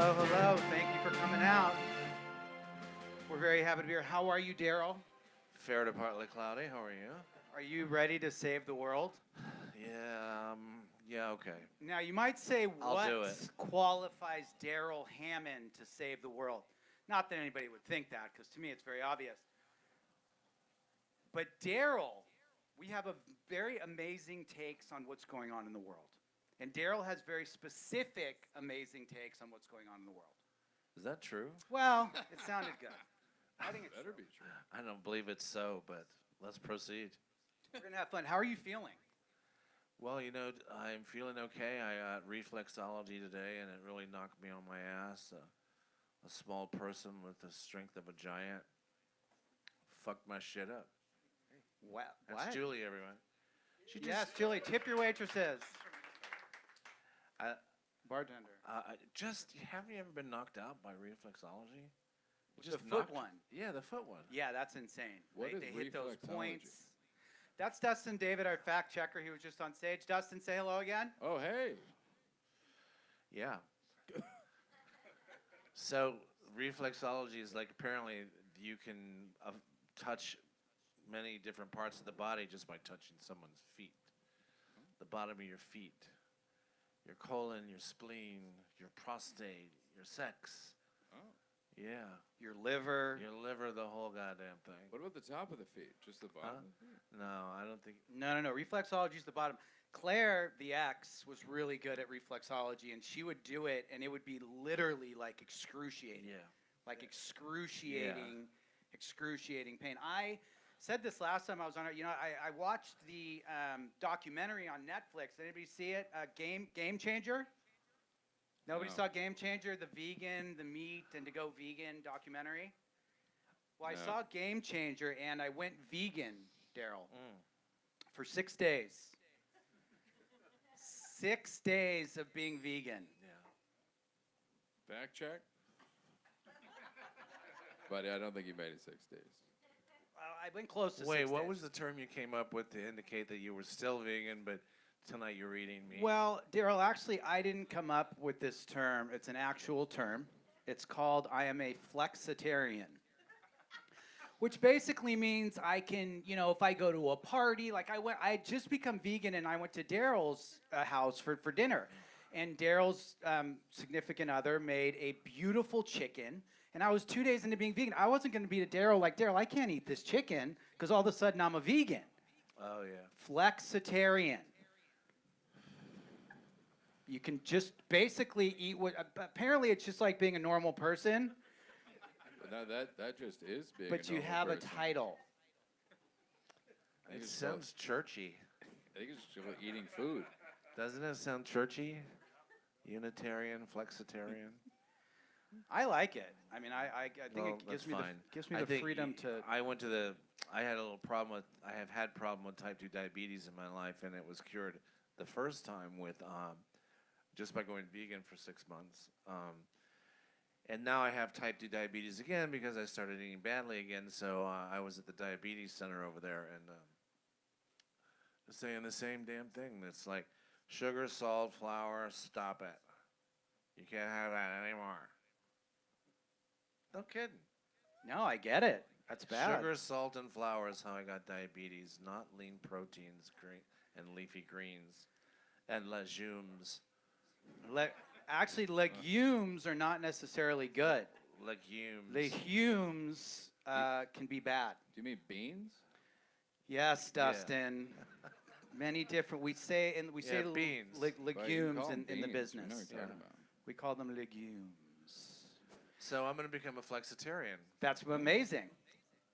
Hello, hello. Thank you for coming out. We're very happy to be here. How are you, Darrell? Fair to partly cloudy. How are you? Are you ready to save the world? Yeah, okay. Now, you might say, I'll do what it. qualifies Darrell Hammond to save the world? Not that anybody would think that, because to me it's very obvious. But Darrell, we have a very amazing takes on what's going on in the world. And Darrell has very specific, amazing takes on what's going on in the world. Is that true? Well, it sounded good. I think it's Better true. be true. I don't believe it's so, but let's proceed. We're going to have fun. How are you feeling? Well, I'm feeling okay. I got reflexology today, and it really knocked me on my ass. A small person with the strength of a giant fucked my shit up. What? That's Julie, everyone. She just, Yes, Julie, tip your waitresses. I- Bartender. Have you ever been knocked out by reflexology? The foot one. Yeah, the foot one. Yeah, that's insane. What is They hit those reflexology? points. That's Dustin David, our fact checker. He was just on stage. Dustin, say hello again. Oh, hey. Yeah. So reflexology is like apparently you can touch many different parts of the body just by touching someone's feet. The bottom of your feet, your colon, your spleen, your prostate, your sex. Oh. Yeah. Your liver. Your liver, the whole goddamn thing. What about the top of the feet? Just the bottom? Of the feet? No, I don't think. No. Reflexology is the bottom. Claire, the ex, was really good at reflexology, and she would do it, and it would be literally like excruciating. Yeah. Like excruciating pain. I said this last time I was on it. I watched the documentary on Netflix. Did anybody see it? Game Changer? Nobody No. saw Game Changer, the vegan, the meat, and to go vegan documentary? Well, I No. saw Game Changer, and I went vegan, Darrell, Mm. for 6 days. 6 days of being vegan. Yeah. Fact check? But I don't think you made it 6 days. I went close to Wait, 6 what days. was the term you came up with to indicate that you were still vegan, but tonight you're eating meat? Well, Darrell, actually, I didn't come up with this term. It's an actual term. It's called I am a flexitarian, which basically means I can, if I go to a party, like I had just become vegan and I went to Darrell's house for dinner. And Darrell's significant other made a beautiful chicken. And I was 2 days into being vegan. I wasn't going to be to Darrell like, Darrell, I can't eat this chicken because all of a sudden I'm a vegan. Oh, yeah. Flexitarian. You can just basically eat what. Apparently, it's just like being a normal person, But no, that just is being but a you normal have person. a title. I think It it's sounds churchy. I think it's just about eating food. Doesn't it sound churchy? Unitarian, flexitarian. I like it. I mean, I think Well, it gives that's me fine. the I think freedom to. I had a little problem with. I have had problem with type 2 diabetes in my life, and it was cured the first time with just by going vegan for 6 months. And now I have type 2 diabetes again because I started eating badly again. So I was at the diabetes center over there, and they're saying the same damn thing. It's like sugar, salt, flour. Stop it. You can't have that anymore. No kidding. No, I get it. That's bad. Sugar, salt, and flour is how I got diabetes, not lean proteins, and leafy greens, and legumes. Actually, legumes are not necessarily good. Legumes. Legumes can be bad. Do you mean beans? Yes, Yeah. Dustin. Many different. We say beans. Well, you can legumes call 'em in the beans. We know business. what you're talking Yeah. about. We call them legumes. So I'm going to become a flexitarian. That's amazing.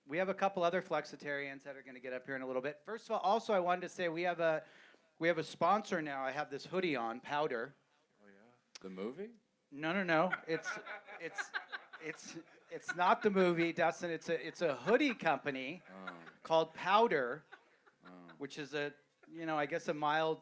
We have a couple other flexitarians that are going to get up here in a little bit. First of all, also I wanted to say we have a sponsor now. I have this hoodie on, Powder. Oh yeah. The movie? No. It's not the movie, Dustin. It's a hoodie company Oh. called Powder, Oh. which is I guess a mild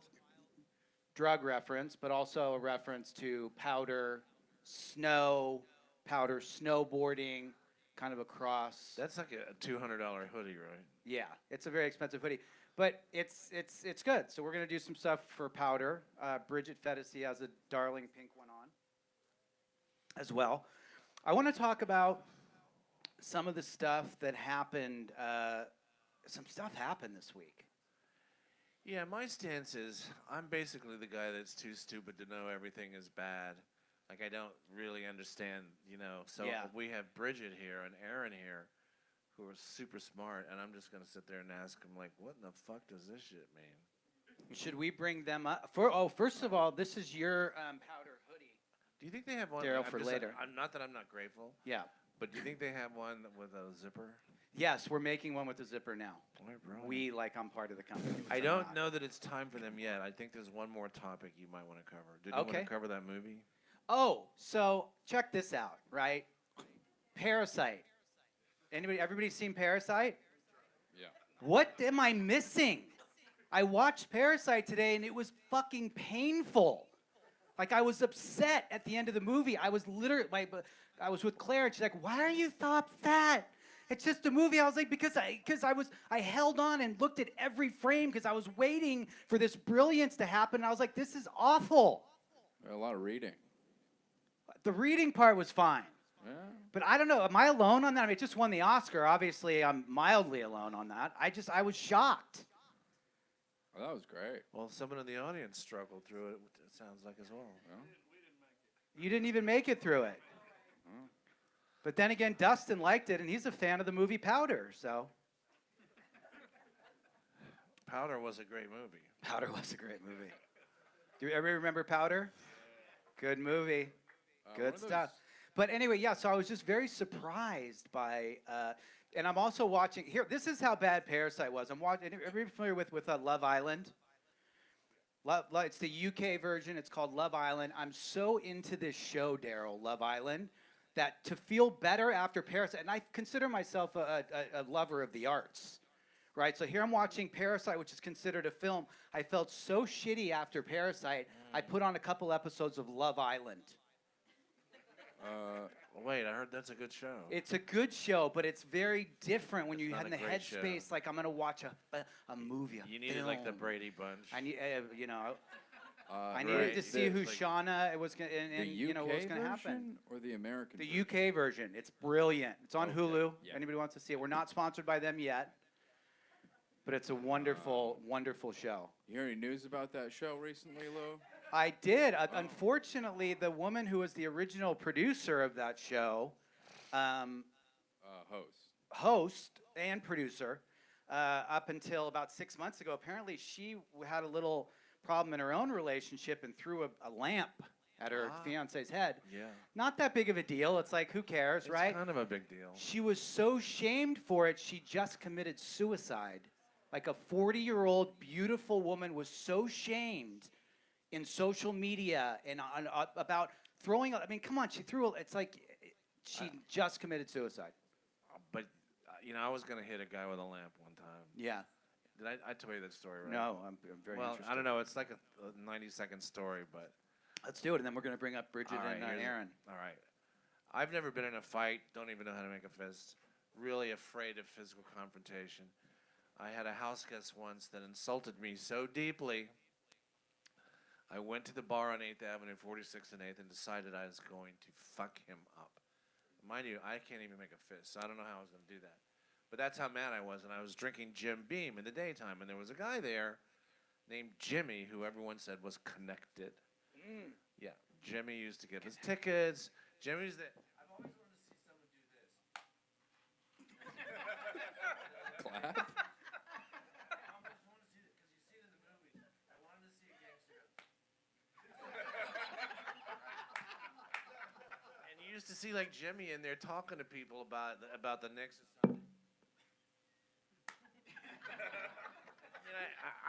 drug reference, but also a reference to powder, snow, powder snowboarding, kind of a cross. That's like a $200 hoodie, right? Yeah, it's a very expensive hoodie, but it's good. So we're gonna do some stuff for Powder. Bridget Fedesi has a darling pink one on, as well. I want to talk about some of the stuff that happened. Some stuff happened this week. Yeah, my stance is I'm basically the guy that's too stupid to know everything is bad. Like I don't really understand, So Yeah. we have Bridget here and Aaron here, who are super smart, and I'm just gonna sit there and ask them like, what in the fuck does this shit mean? Should we bring them up? First of all, this is your powder hoodie. Do you think they have one? Darrell, I'm for just- later. I'm not that I'm not grateful, Yeah. but do you think they have one with a zipper? Yes, we're making one with a zipper now. All right, bro. I'm part of the company. which I I'm don't not. know that it's time for them yet. I think there's one more topic you might want to cover. Did you want Okay. to cover that movie? Oh, so check this out, right? Parasite. Everybody seen Parasite? Yeah. What am I missing? I watched Parasite today and it was fucking painful. Like I was upset at the end of the movie. I was literally I was with Claire and she's like, "Why are you so upset?" It's just a movie. I was like, because I held on and looked at every frame because I was waiting for this brilliance to happen. And I was like, this is awful. A lot of reading. The reading part was fine. Yeah. But I don't know. Am I alone on that? I mean, it just won the Oscar. Obviously, I'm mildly alone on that. I was shocked. Oh, that was great. Well, someone in the audience struggled through it. It sounds like as well. Yeah. You didn't even make it through it. But then again, Dustin liked it, and he's a fan of the movie Powder. So Powder was a great movie. Powder was a great movie. Do you ever remember Powder? Good movie. One Good of those- stuff. But anyway, yeah, so I was just very surprised by, and I'm also watching, here, this is how bad Parasite was. I'm watching, are you familiar with Love Island? It's the UK version, it's called Love Island. I'm so into this show, Darrell, Love Island, that to feel better after Parasite, and I consider myself a lover of the arts, right? So here I'm watching Parasite, which is considered a film. I felt so shitty after Parasite, I put on a couple episodes of Love Island. Wait, I heard that's a good show. It's a good show, but it's very different when It's you not had in a the great show. headspace. Like I'm gonna watch a movie. You needed like the Brady Bunch. I need, I Right. needed to see The- who like- Shauna was gonna, and The UK what was gonna version happen. or the American The version? UK version. It's brilliant. It's on Okay, Hulu. yeah. Anybody wants to see it? We're not sponsored by them yet, but it's a wonderful, wonderful show. You hear any news about that show recently, Lou? I did. Unfortunately, the woman who was the original producer of that show, host and producer, up until about 6 months ago, apparently she had a little problem in her own relationship and threw a lamp at her fiance's head. Yeah. Not that big of a deal. It's like, who cares, It's right? kind of a big deal. She was so shamed for it, she just committed suicide. Like a 40-year-old beautiful woman was so shamed in social media and about throwing. I mean, come on, she threw. It's like she just committed suicide. But I was gonna hit a guy with a lamp one time. Yeah. Did I tell you that story? Right? No, I'm very Well, interested. I don't know. It's like a 90-second story, but Let's do it, and then we're going to bring up Bridget all right, and here's- Aaron. All right. I've never been in a fight. Don't even know how to make a fist. Really afraid of physical confrontation. I had a house guest once that insulted me so deeply. I went to the bar on 8th Avenue, 46th and 8th, and decided I was going to fuck him up. Mind you, I can't even make a fist, so I don't know how I was going to do that. But that's how mad I was, and I was drinking Jim Beam in the daytime, and there was a guy there named Jimmy who everyone said was connected. Yeah, Jimmy used to get his tickets. Jimmy's the... I've always wanted to see someone do this. Clap? I always want to see it, because you see it in the movies. I wanted to see a gangster go... And you used to see like Jimmy in there talking to people about the Knicks or something.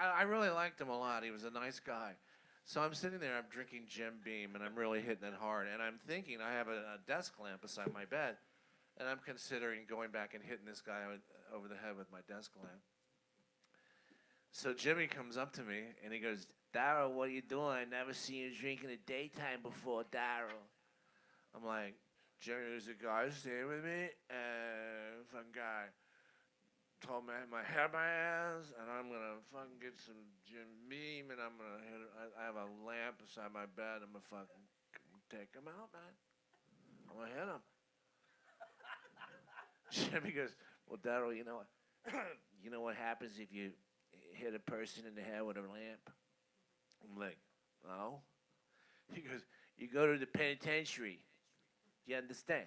I really liked him a lot. He was a nice guy. So I'm sitting there, I'm drinking Jim Beam, and I'm really hitting it hard. And I'm thinking, I have a desk lamp beside my bed, and I'm considering going back and hitting this guy over the head with my desk lamp. So Jimmy comes up to me, and he goes, "Darrell, what are you doing? I never seen you drink in the daytime before, Darrell." I'm like, "Jimmy, there's a guy staying with me, and some guy told me I had my hair by ass, and I'm gonna fucking get some Jim Beam, and I'm gonna hit it. I have a lamp beside my bed. I'm gonna fucking take him out, man." I'm gonna hit him. Jimmy goes, well, Darrell, you know what? You know what happens if you hit a person in the head with a lamp? I'm like, no. He goes, you go to the penitentiary. Do you understand?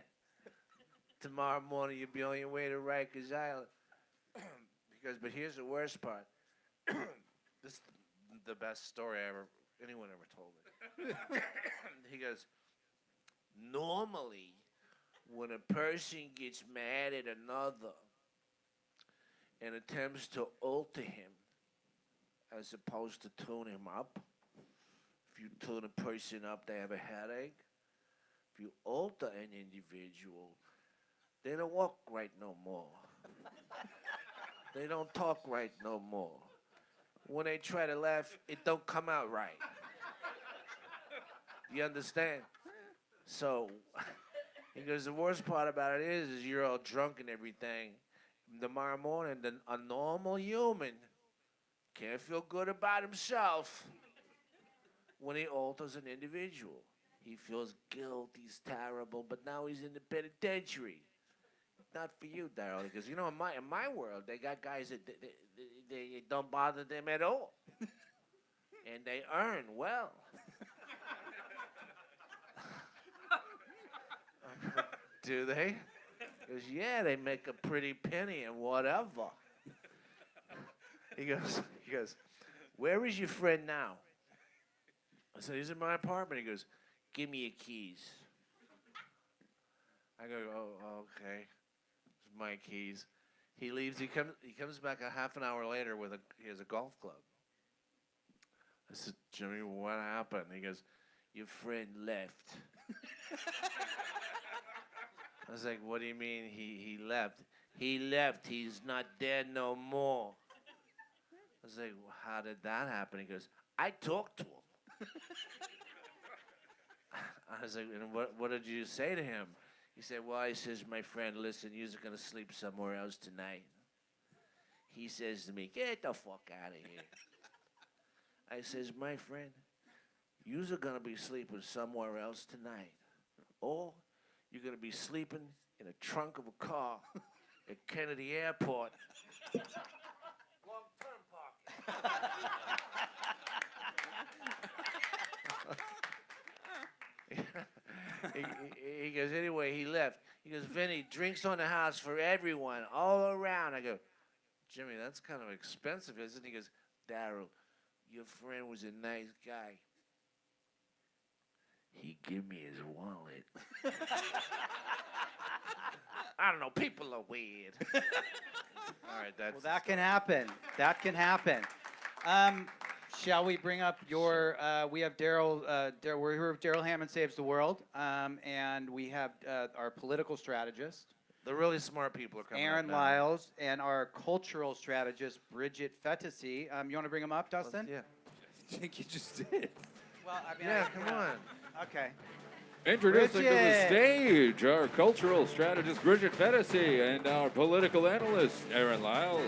Tomorrow morning you'll be on your way to Rikers Island. He goes, but here's the worst part. This is the best story anyone ever told me. He goes, normally, when a person gets mad at another and attempts to alter him as opposed to tune him up, if you tune a person up, they have a headache. If you alter an individual, they don't walk right no more. They don't talk right no more. When they try to laugh, it don't come out right. You understand? So, he goes, the worst part about it is you're all drunk and everything. Tomorrow morning, a normal human can't feel good about himself when he alters an individual. He feels guilt, he's terrible, but now he's in the penitentiary. Not for you, Darrell, because you know in my world they got guys that they don't bother them at all, and they earn well. Do they? Because yeah, they make a pretty penny and whatever. He goes, where is your friend now? I said, he's in my apartment. He goes, give me your keys. I go, oh, okay. It's my keys. He leaves. He comes back a half an hour later with he has a golf club. I said, Jimmy, what happened? He goes, your friend left. I was like, what do you mean he left? He left. He's not there no more. I was like, well, how did that happen? He goes, I talked to him. I was like, and what did you say to him? He said, well, he says, my friend, listen, you're going to sleep somewhere else tonight. He says to me, get the fuck out of here. I says, my friend, you're going to be sleeping somewhere else tonight. Or you're going to be sleeping in the trunk of a car at Kennedy Airport. Long-term parking. He goes, anyway, he left. He goes, Vinny, drinks on the house for everyone, all around. I go, Jimmy, that's kind of expensive, isn't it? He goes, Darrell, your friend was a nice guy. He gave me his wallet. I don't know, people are weird. All right, that's... Well, that can happen. That can happen. Shall we bring up your, we have Darrell, we're here with Darrell Hammond Saves the World, and we have our political strategist, The really smart people are coming Aaron up now. Lyles, and our cultural strategist, Bridget Fetisi. You want to bring them up, Dustin? Yeah. I think you just did. Well, I mean, Yeah, come on. Okay. Introducing to the Bridget. stage our cultural strategist, Bridget Fetisi, and our political analyst, Aaron Lyles.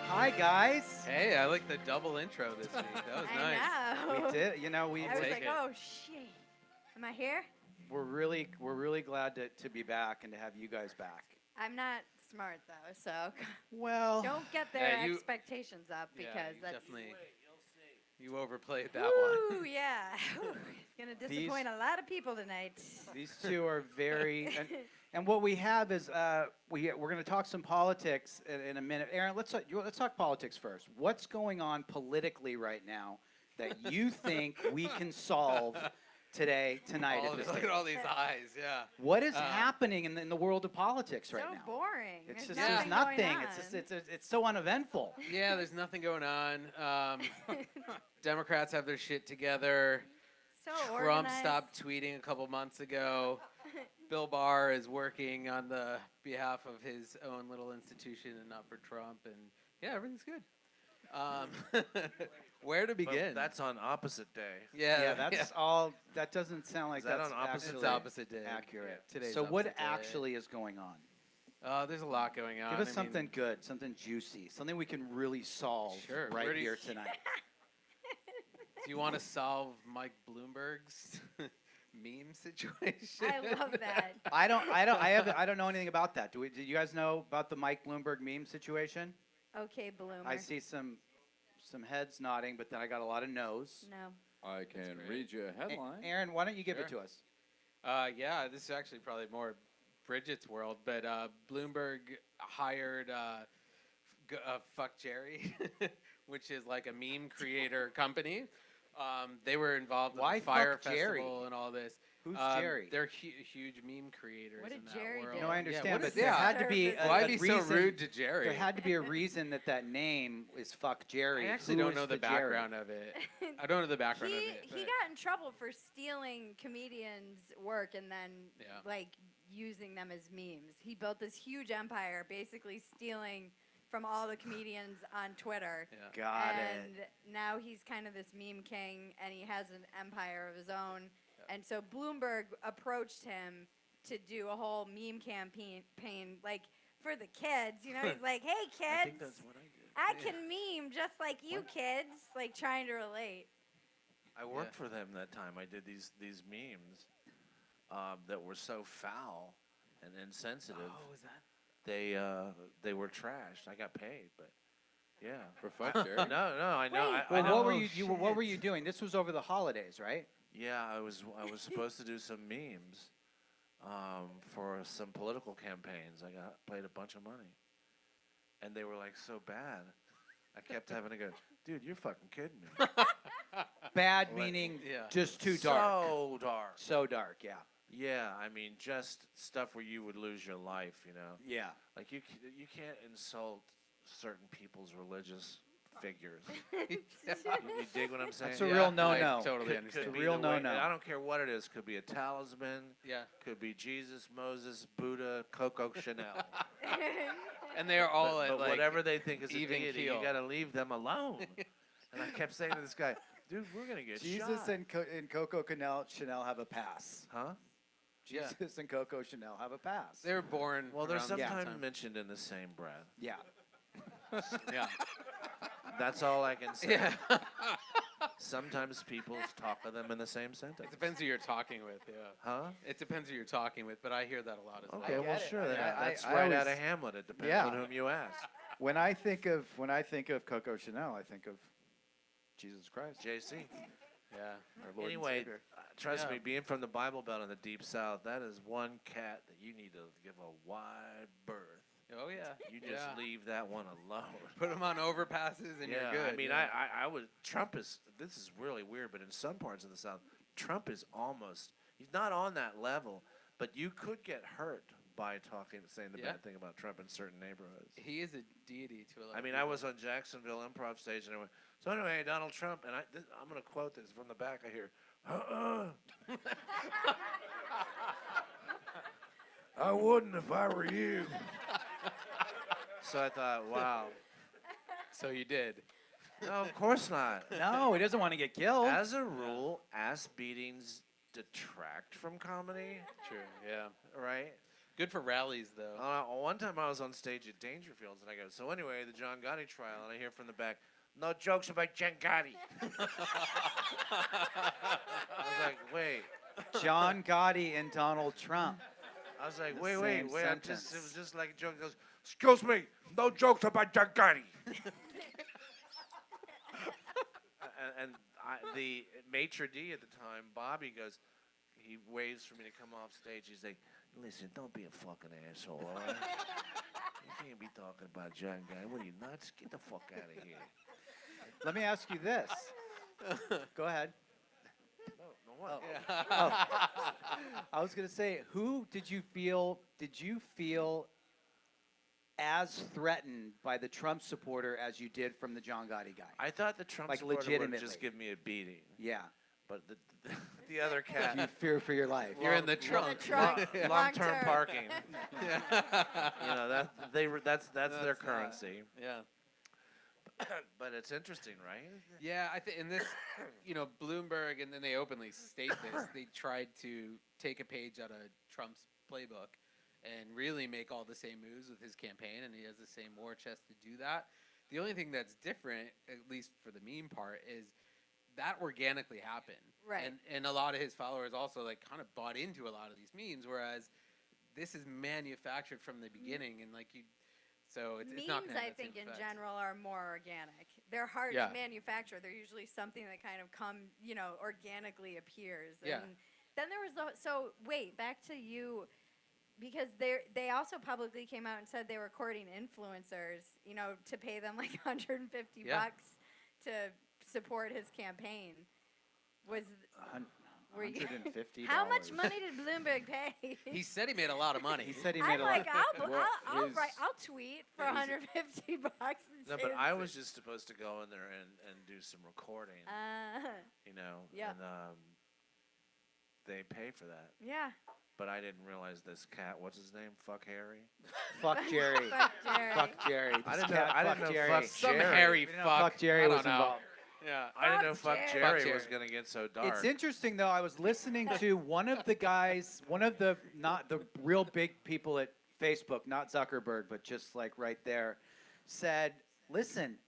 Hi, guys. Hey, I like the double intro this week. That was nice. I know. We did, you know, I was take like, it. oh shit. Am I here? we're really glad to be back and to have you guys back. I'm not smart though, so Well, don't get their Yeah, you- expectations up Yeah, because you that's definitely you overplayed that one. Ooh, yeah. Ooh, it's gonna disappoint a lot of people tonight. these two are very, and what we have is we're going to talk some politics in a minute. Aaron, let's talk politics first. What's going on politically right now that you think we can solve tonight at this Look at table? all these eyes, yeah. What is happening in the world of politics right so now? boring. It's There's just there's nothing nothing. going It's on. it's so uneventful. Yeah, there's nothing going on. Democrats have their shit together. so Trump organized. stopped tweeting a couple months ago. Bill Barr is working on the behalf of his own little institution and not for Trump. And yeah, everything's good. Where to But begin? that's on opposite day. Yeah, that's all. That doesn't sound like Is that that's on opposite it's actually opposite day. accurate. Today's so what opposite day. actually is going on? There's a lot going on. Give us I mean, something good, something juicy, something we can really solve Sure, right where do you- here tonight. Do you want to solve Mike Bloomberg's meme situation. I love that. I don't know anything about that. Do you guys know about the Mike Bloomberg meme situation? Okay, Bloomer. I see some heads nodding, but then I got a lot of no's. No. I can great. read you a headline. Aaron, why don't you give it to Sure. us? Yeah, this is actually probably more Bridget's world, but Bloomberg hired Fuck Jerry, which is like a meme creator company. They were involved Why with the Fire Fuck Jerry? Festival and all this. Who's Jerry? They're huge meme creators What did in that Jerry world. do? No, I Yeah, understand, what but is there that? had to be Why a be reason. so rude to Jerry? There had to be a reason that name is Fuck Jerry. I actually Who don't is know the Jerry? background of it. I don't know the background of it. He but- got in trouble for stealing comedians' work and then Yeah. like using them as memes. He built this huge empire, basically stealing from all the comedians on Twitter. Yeah. Got and it. now he's kind of this meme king, and he has an empire of his own. Yeah. And so Bloomberg approached him to do a whole meme campaign, like for the kids. You know, he's like, "Hey I think kids, that's what I did. I can meme just like you kids," like trying to relate. I worked for them that time. I did these memes that were so foul and insensitive. Oh, is that? They were trashed. I got paid, but yeah. For Fuck Jerry. No, I know. Wait. I Well, know. what were you doing? This was over the holidays, right? Yeah, I was supposed to do some memes for some political campaigns. I got paid a bunch of money, and they were like so bad. I kept having to go, dude, you're fucking kidding me. Bad What? meaning Yeah. just too dark. So dark. So dark, yeah. Yeah, I mean, just stuff where you would lose your life, you know. Yeah. Like you can't insult certain people's religious figures. You dig what I'm saying? That's a Yeah, real no-no. I totally Could understand. be real the way- no-no. I don't care what it is. Could be a talisman. Yeah. Could be Jesus, Moses, Buddha, Coco Chanel. And they're all but at like whatever they think is a even deity, keel. you got to leave them alone. And I kept saying to this guy, dude, we're gonna get Jesus shot. and Coco Chanel have a pass. Huh? Yeah. Jesus and Coco Chanel have a pass. They were born. Well, they're around the same sometimes time. mentioned in the same breath. Yeah. Yeah. That's all I can say. Yeah. Sometimes people talk of them in the same It sentence. depends who you're talking with. Yeah. Huh? It depends who you're talking with, but I hear that a lot as well. Okay, I well, get it. sure. I mean, That's I right out always- of Hamlet. It depends Yeah. on whom you ask. When I think of Coco Chanel, I think of Jesus Christ. JC. Yeah. Our Lord and Anyway, Savior. trust Yeah. me, being from the Bible Belt in the Deep South, that is one cat that you need to give a wide berth. Oh yeah. You just Yeah. leave that one alone. Put them on overpasses and Yeah, you're good. I mean, yeah. I would. Trump is. This is really weird, but in some parts of the South, Trump is almost. He's not on that level, but you could get hurt by saying the Yeah. bad thing about Trump in certain neighborhoods. He is a deity to a lot. I of mean, I people. was on Jacksonville Improv Stage, and I went, so anyway, Donald Trump, and I'm going to quote this from the back. I hear, I wouldn't if I were you. So I thought, wow. So you did. No, of course not. No, he doesn't want to get killed. As a rule, ass beatings detract from comedy, True. Yeah. right? Good for rallies though. One time I was on stage at Dangerfields, and I go, so anyway, the John Gotti trial, and I hear from the back, no jokes about John Gotti. I was like, wait. John Gotti and Donald Trump. I was like, The wait. same It sentence. was just like a joke. He goes, excuse me, no jokes about John Gotti. The maitre d' at the time, Bobby goes, he waves for me to come off stage. He's like, listen, don't be a fucking asshole, all right? You can't be talking about John Gotti. What are you, nuts? Get the fuck out of here. Let me ask you this. Go ahead. No, what? I was going to say, who did you feel as threatened by the Trump supporter as you did from the John Gotti guy? I thought the Trump Like, supporter would legitimately. just give me a beating. Yeah. But the other cat, You fear for your life. You're in the trunk. trunk. long-term Long-term. parking. Yeah. You know that's their That's currency. Yeah. But it's interesting, right? Yeah, I think in this, Bloomberg, and then they openly state this. They tried to take a page out of Trump's playbook and really make all the same moves with his campaign, and he has the same war chest to do that. The only thing that's different, at least for the meme part, is that organically happened. Right. And a lot of his followers also like kind of bought into a lot of these memes, whereas this is manufactured from the beginning, and like you, so it's not Memes, gonna have I that same think, in effect. general, are more organic. They're hard Yeah. to manufacture. They're usually something that kind of organically appears. Yeah. And then there was so wait, back to you, because they also publicly came out and said they were courting influencers, to pay them like 150 Yeah. bucks to support his campaign. Were you? $150. How much money did Bloomberg pay? He said he made a lot of money. He said he I'm made a lot. like, I'll his- tweet for 150 bucks. And No, say but it's I a- was just supposed to go in there and do some recording, you know. yeah. And they pay for that. Yeah. But I didn't realize this cat. What's his name? Fuck Harry. Fuck Jerry. Fuck Jerry. Fuck Jerry. I This didn't know. cat, I didn't fuck know. Jerry. Fuck Some Jerry. hairy We didn't know fuck. Fuck Jerry I was don't know. involved. Yeah. I didn't know Fuck Fuck Jerry. Jerry Fuck was Jerry. gonna get so dark. It's interesting though. I was listening to one of the guys, one of the not the real big people at Facebook, not Zuckerberg, but just like right there, said, "Listen,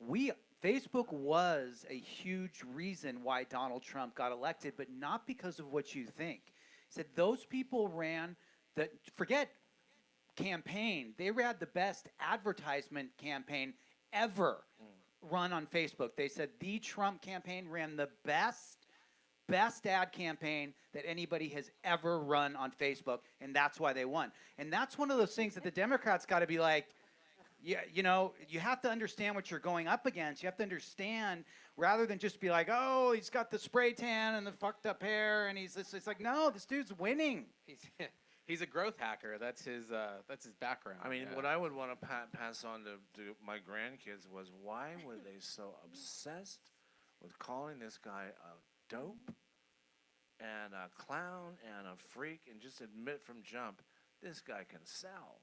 Facebook was a huge reason why Donald Trump got elected, but not because of what you think." He said those people ran the forget campaign. They ran the best advertisement campaign ever run on Facebook. They said the Trump campaign ran the best ad campaign that anybody has ever run on Facebook, and that's why they won. And that's one of those things that the Democrats got to be like, yeah, you have to understand what you're going up against. You have to understand, rather than just be like, oh, he's got the spray tan and the fucked up hair, and it's like, no, this dude's winning. He's a growth hacker. That's his background. I mean, yeah. what I would want to pass on to my grandkids was, why were they so obsessed with calling this guy a dope and a clown and a freak, and just admit from jump, this guy can sell.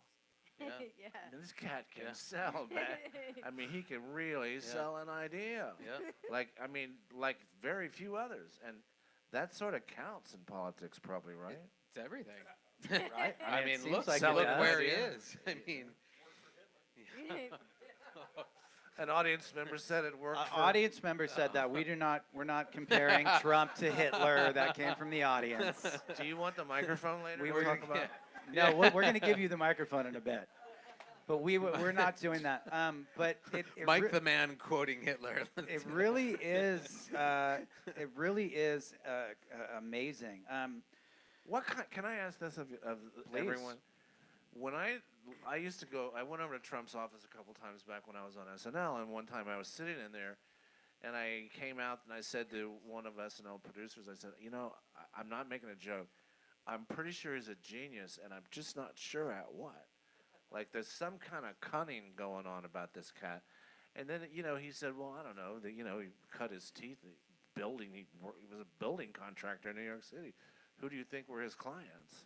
Yeah. Yeah. And this cat can Yeah. sell, man. I mean, he can really sell an idea. Yeah. Like very few others. And that sort of counts in politics, probably, right? It's everything. Right? I it mean, seems look, like it look does. where he Yeah. is. I mean, An audience member said it worked for... Audience member said that we're not comparing Trump to Hitler. That came from the audience. Do you want the microphone later We to were talk gonna- about? No, we're going to give you the microphone in a bit, but we're not doing that. But it Mike the man quoting Hitler. it really is amazing. What kind, can I ask this of Please. everyone? When I used to go, I went over to Trump's office a couple times back when I was on SNL, and one time I was sitting in there, and I came out and I said to one of SNL producers, I said, I'm not making a joke. I'm pretty sure he's a genius, and I'm just not sure at what. Like, there's some kind of cunning going on about this cat. And then, he said, well, I don't know. He cut his teeth. He was a building contractor in New York City. Who do you think were his clients?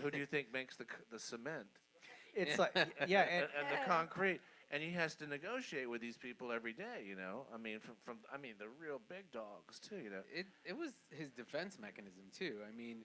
Who do you think makes the cement It's like yeah, and the concrete? And he has to negotiate with these people every day. I mean, from the real big dogs too. It was his defense mechanism too. I mean,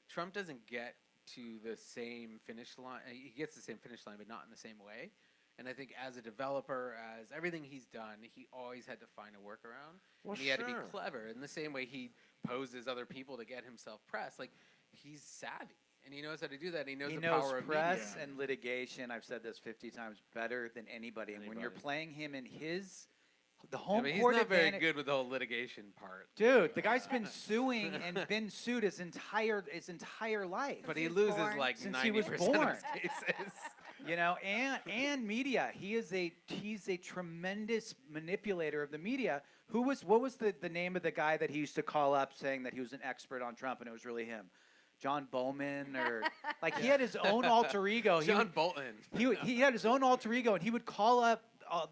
Trump doesn't get to the same finish line. He gets the same finish line, but not in the same way. And I think as a developer, as everything he's done, he always had to find a workaround. Well, and he had to be sure. clever. In the same way he poses other people to get himself press. Like, he's savvy. And he knows how to do that. And he knows he the knows power of press media. and litigation. I've said this 50 times better than anybody. And when you're Anybody. playing him in the Yeah, home but he's court not very advantage, good with the whole litigation part. dude, the guy's been suing and been sued his entire life. But he He's loses born. like Since 90% he was of born. his cases. And media. He's a tremendous manipulator of the media. What was the name of the guy that he used to call up saying that he was an expert on Trump and it was really him? John Bowman, or like he had his own alter ego. John Bolton. He had his own alter ego, and he would call up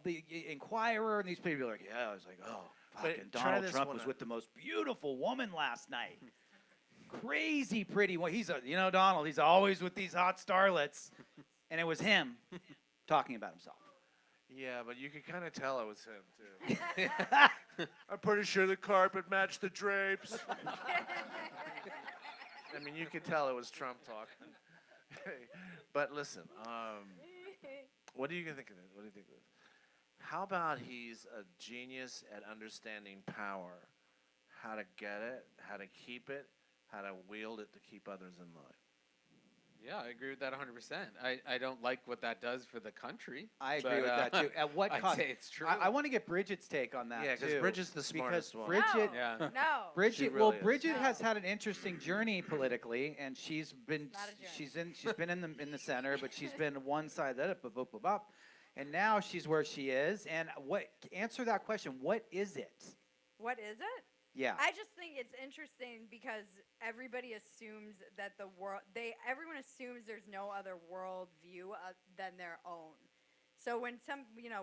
the Inquirer, and these people were like, yeah, I was like, oh, But fucking try Donald this Trump one was out. with the most beautiful woman last night. Crazy pretty one. Donald, he's always with these hot starlets, and it was him talking about himself. Yeah, but you could kind of tell it was him too. I'm pretty sure the carpet matched the drapes. I mean, you could tell it was Trump talking. But listen, what do you think of this? What do you think of this? How about he's a genius at understanding power? how to get it, how to keep it, how to wield it to keep others in line. Yeah, I agree with that 100%. I don't like what that does for the country. I agree with but, that too. At what I'd cost? say it's true. I want to get Bridget's take on that Yeah, because too. Bridget's the smartest one. Bridget, Yeah. No. Bridget, really well, is. Bridget No. has had an interesting journey politically, and she's been Not a journey. she's been in the center, but she's been one side that up, and now she's where she is. And answer that question? What is it? What is it? Yeah. I just think it's interesting because everybody assumes that everyone assumes there's no other world view than their own. So when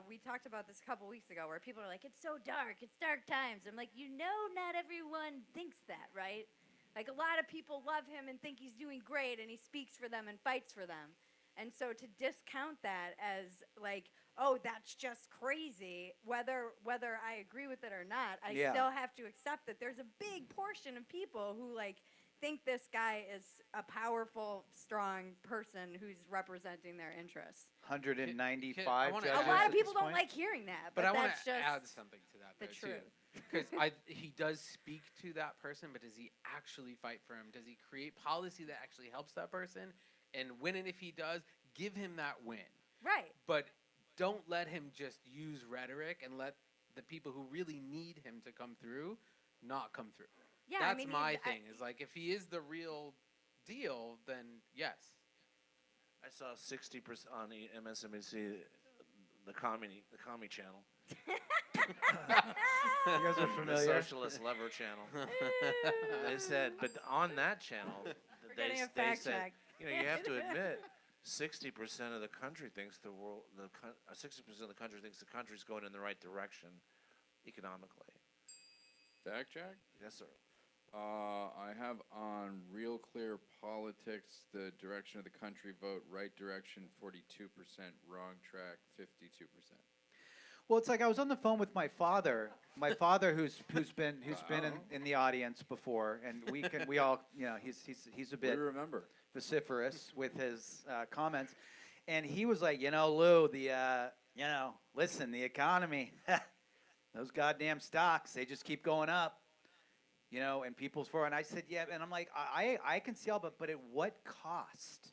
we talked about this a couple weeks ago where people are like, it's so dark, it's dark times. I'm like, not everyone thinks that, right? Like a lot of people love him and think he's doing great and he speaks for them and fights for them. And so to discount that as like, oh, that's just crazy, whether I agree with it or not, I Yeah. still have to accept that there's a big portion of people who like think this guy is a powerful, strong person who's representing their interests. 195 I wanna judges A lot at of people this don't point? like hearing that, But but I want that's to just add something to that, the though, truth. Because he does speak to that person, but does he actually fight for him? Does he create policy that actually helps that person and win it if he does? Give him that win. Right. But don't let him just use rhetoric and let the people who really need him to come through not come through. Yeah, That's I mean, my thing. Is like if he is the real deal, then yes. I saw 60% on the MSNBC, the commie channel, You guys are the familiar. socialist lever channel. They said, but on that channel, We're they, getting a they fact said, check. you have to admit, 60% of the country thinks 60% of the country thinks the country's going in the right direction economically. Fact check. Yes, sir. I have on Real Clear Politics the direction of the country vote right direction 42%, wrong track 52%. Well, it's like I was on the phone with my father. My father, who's been in the audience before, and we all he's a We bit remember. vociferous with his comments, and he was like, Lou, listen, the economy, those goddamn stocks, they just keep going up, and people's for. And I said, yeah, and I'm like, I can see all, but at what cost?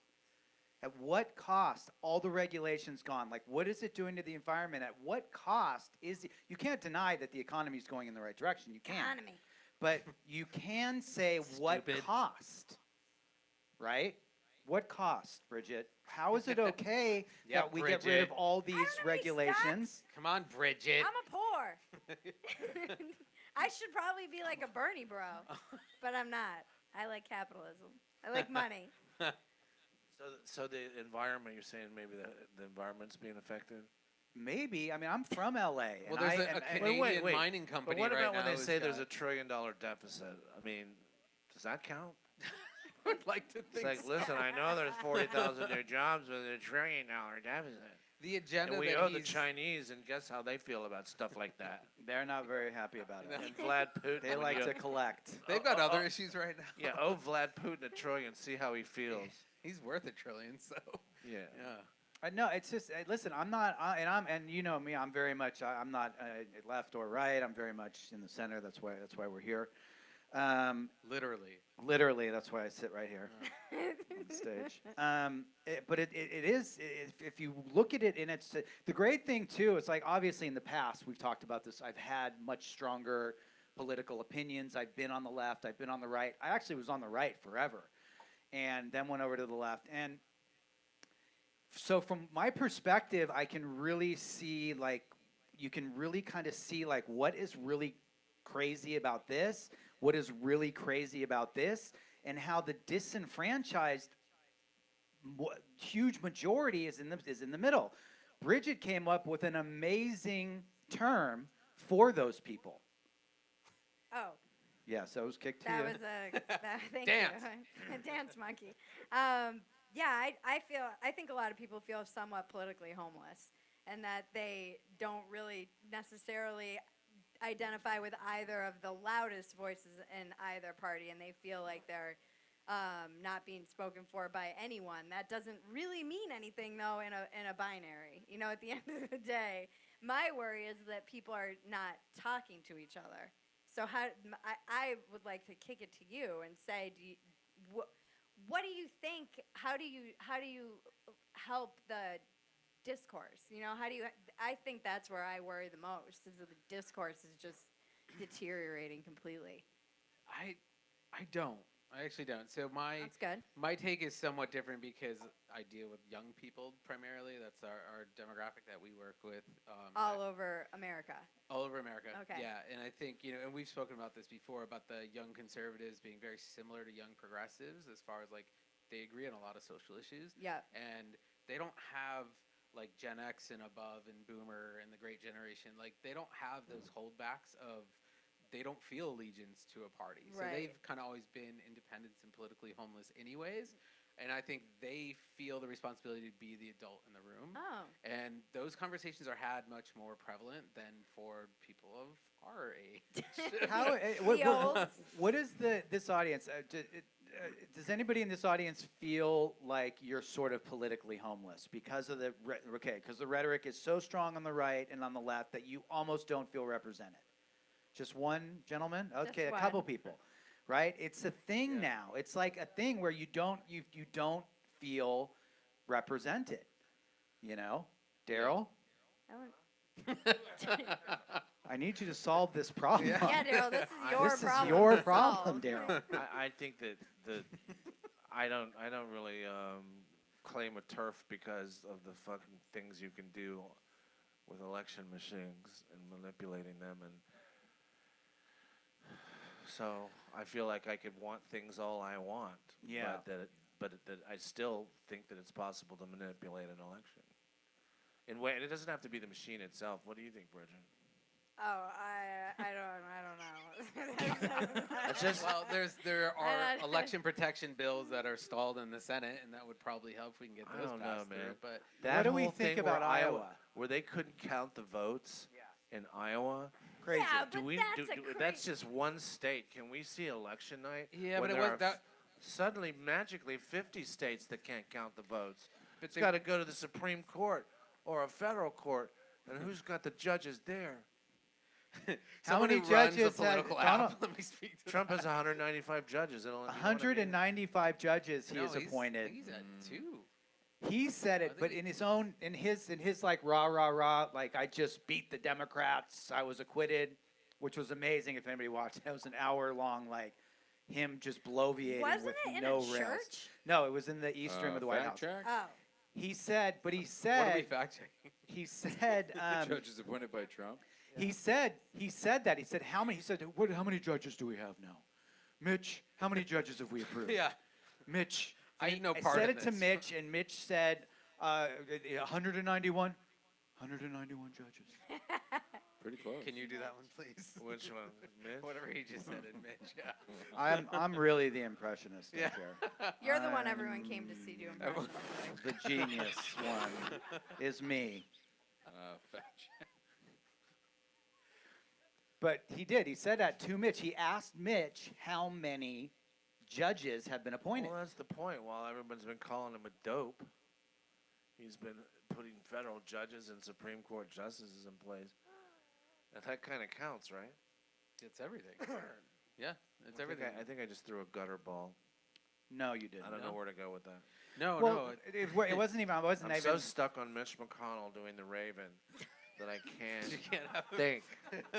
At what cost? All the regulations gone. Like, what is it doing to the environment? At what cost is it? You can't deny that the economy is going in the right direction. You can't. Economy. But you can say what Stupid. cost, right? What cost, Bridget? How is it okay Yeah, that we get rid of Bridget. all these know any regulations? Come on, Bridget. I'm a poor. I should probably be like a Bernie bro, but I'm not. I like capitalism. I like money. So the environment, you're saying maybe the environment's being affected? Maybe. I mean, I'm from LA. Well, and there's I- a and- Canadian wait. mining But company what right about when now they who's say there's a got- $1 trillion deficit? I mean, does that count? I would like to It's think like, so. listen, I know there's 40,000 new jobs with a $1 trillion deficit. The agenda And we that owe the he's Chinese, and guess how they feel about stuff like that. they're not very happy about it. And Vlad Putin. They when like you- to collect. they've got other issues right now. Yeah, owe Vlad Putin $1 trillion, see how he feels. He's worth $1 trillion, so Yeah. yeah. No, it's just listen. I'm not, and you know me. I'm very much. I'm not left or right. I'm very much in the center. That's why we're here. Literally. Literally, that's why I sit right here on the stage. But it is, if you look at it, and it's the great thing too. It's like obviously in the past we've talked about this. I've had much stronger political opinions. I've been on the left. I've been on the right. I actually was on the right forever, and then went over to the left. And so from my perspective, I can really see you can really kind of see what is really crazy about this, what is really crazy about this, and how the disenfranchised huge majority is in the middle. Bridget came up with an amazing term for those people. Oh, Yeah, so it was kicked to that you. was thank Dance. you. A dance monkey. Yeah, I think a lot of people feel somewhat politically homeless, and that they don't really necessarily identify with either of the loudest voices in either party, and they feel like they're not being spoken for by anyone. That doesn't really mean anything, though, in a binary. At the end of the day, my worry is that people are not talking to each other. So I would like to kick it to you and say, what do you think? How do you help the discourse? You know, how do you? I think that's where I worry the most, is that the discourse is just deteriorating completely. I don't. I actually don't. So That's good. my take is somewhat different because I deal with young people primarily. That's our demographic that we work with. All over America. All over America. Okay. Yeah, and I think, and we've spoken about this before, about the young conservatives being very similar to young progressives as far as like they agree on a lot of social issues. Yeah. And they don't have like Gen X and above and Boomer and the Great Generation. Like they don't have those holdbacks of they don't feel allegiance to a party. So Right. they've kind of always been independents and politically homeless anyways. And I think they feel the responsibility to be the adult in the room. Oh. And those conversations are had much more prevalent than for people of our age. How? The olds. What is this audience? Does anybody in this audience feel like you're sort of politically homeless because of because the rhetoric is so strong on the right and on the left that you almost don't feel represented? Just one gentleman? Okay, Just a couple one. people, right? It's a thing now. It's like a thing where you don't feel represented. You know, Darrell, I don't- I need you to solve this problem. yeah, Darrell, this is your This is problem. your to problem, solve. Darrell. I think that I don't really claim a turf because of the fucking things you can do with election machines and manipulating them, and so I feel like I could want things all I want. Yeah. But that I still think that it's possible to manipulate an election. And it doesn't have to be the machine itself. What do you think, Bridget? Oh, I don't know. It's just Well, there are I don't- election protection bills that are stalled in the Senate, and that would probably help if we can get I those don't know, passed man. through. But That What do we whole think thing where about Iowa? where they couldn't count the votes in Iowa. Crazy. Yeah, but Do we? that's That's just one state. Can we see election night? Yeah, when but it there was are that. suddenly magically 50 states that can't count the votes. But It's the- got to go to the Supreme Court or a federal court, and who's got the judges there? Someone many who runs judges the political has app. Donald- Let me speak to Trump has 195 judges. It'll only be one of 195 judges he No, has he's- appointed. He's at 2. He said I it, think but he- in his like rah, like I just beat the Democrats. I was acquitted, which was amazing. If anybody watched, it was an hour long, like him just bloviating Wasn't with it in no a rails. church? No, it was in the East Room of the White House. Fact check? Oh. He said, but he What are we said, fact checking? he said, Judges appointed by Trump. he said that. He said, how many? He said, how many judges do we have now? Mitch, how many judges have we approved? Yeah. Mitch. I And had no I part said in it to this. Mitch, and Mitch said 191. 191 judges. Pretty close. Can you do that one, please? Which one? Mitch? Whatever he just said, Mitch. Yeah. I'm really the impressionist Yeah. up here. You're the one everyone came to see do impressions. The genius one is me. Fact check. But he did. He said that to Mitch. He asked Mitch how many judges have been appointed. Well, that's the point. While everyone's been calling him a dope, he's been putting federal judges and Supreme Court justices in place. And that kind of counts, right? It's everything. Yeah, it's I think everything. I think I just threw a gutter ball. No, you didn't. I don't know where to go with that. No, Well, no. it wasn't even. I wasn't I'm even. so stuck on Mitch McConnell doing the Raven that I You can't can't have think.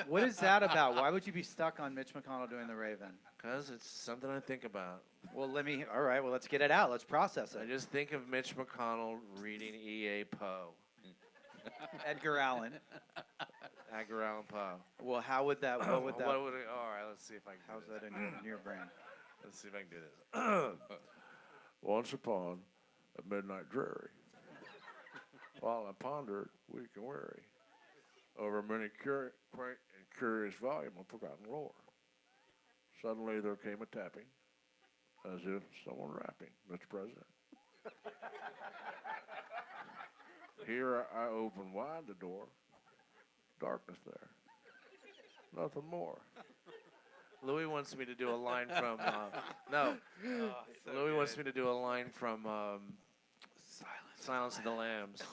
What is that about? Why would you be stuck on Mitch McConnell doing the Raven? Because it's something I think about. Well, all right, well, let's get it out. Let's process I it. just think of Mitch McConnell reading E.A. Poe. Edgar Allan. Edgar Allan Poe. Well, how would that, what would that, All right, let's see if I can how's do that this. in your brain? Let's see if I can do this. Once upon a midnight dreary, while I pondered, weak and weary, over many quaint and curious volume of forgotten lore, suddenly there came a tapping, as if someone rapping, Mr. President. Here I opened wide the door, darkness there, nothing more. Louis wants me to do a line from, no, Louis wants me to do a line from Silence of the Lambs.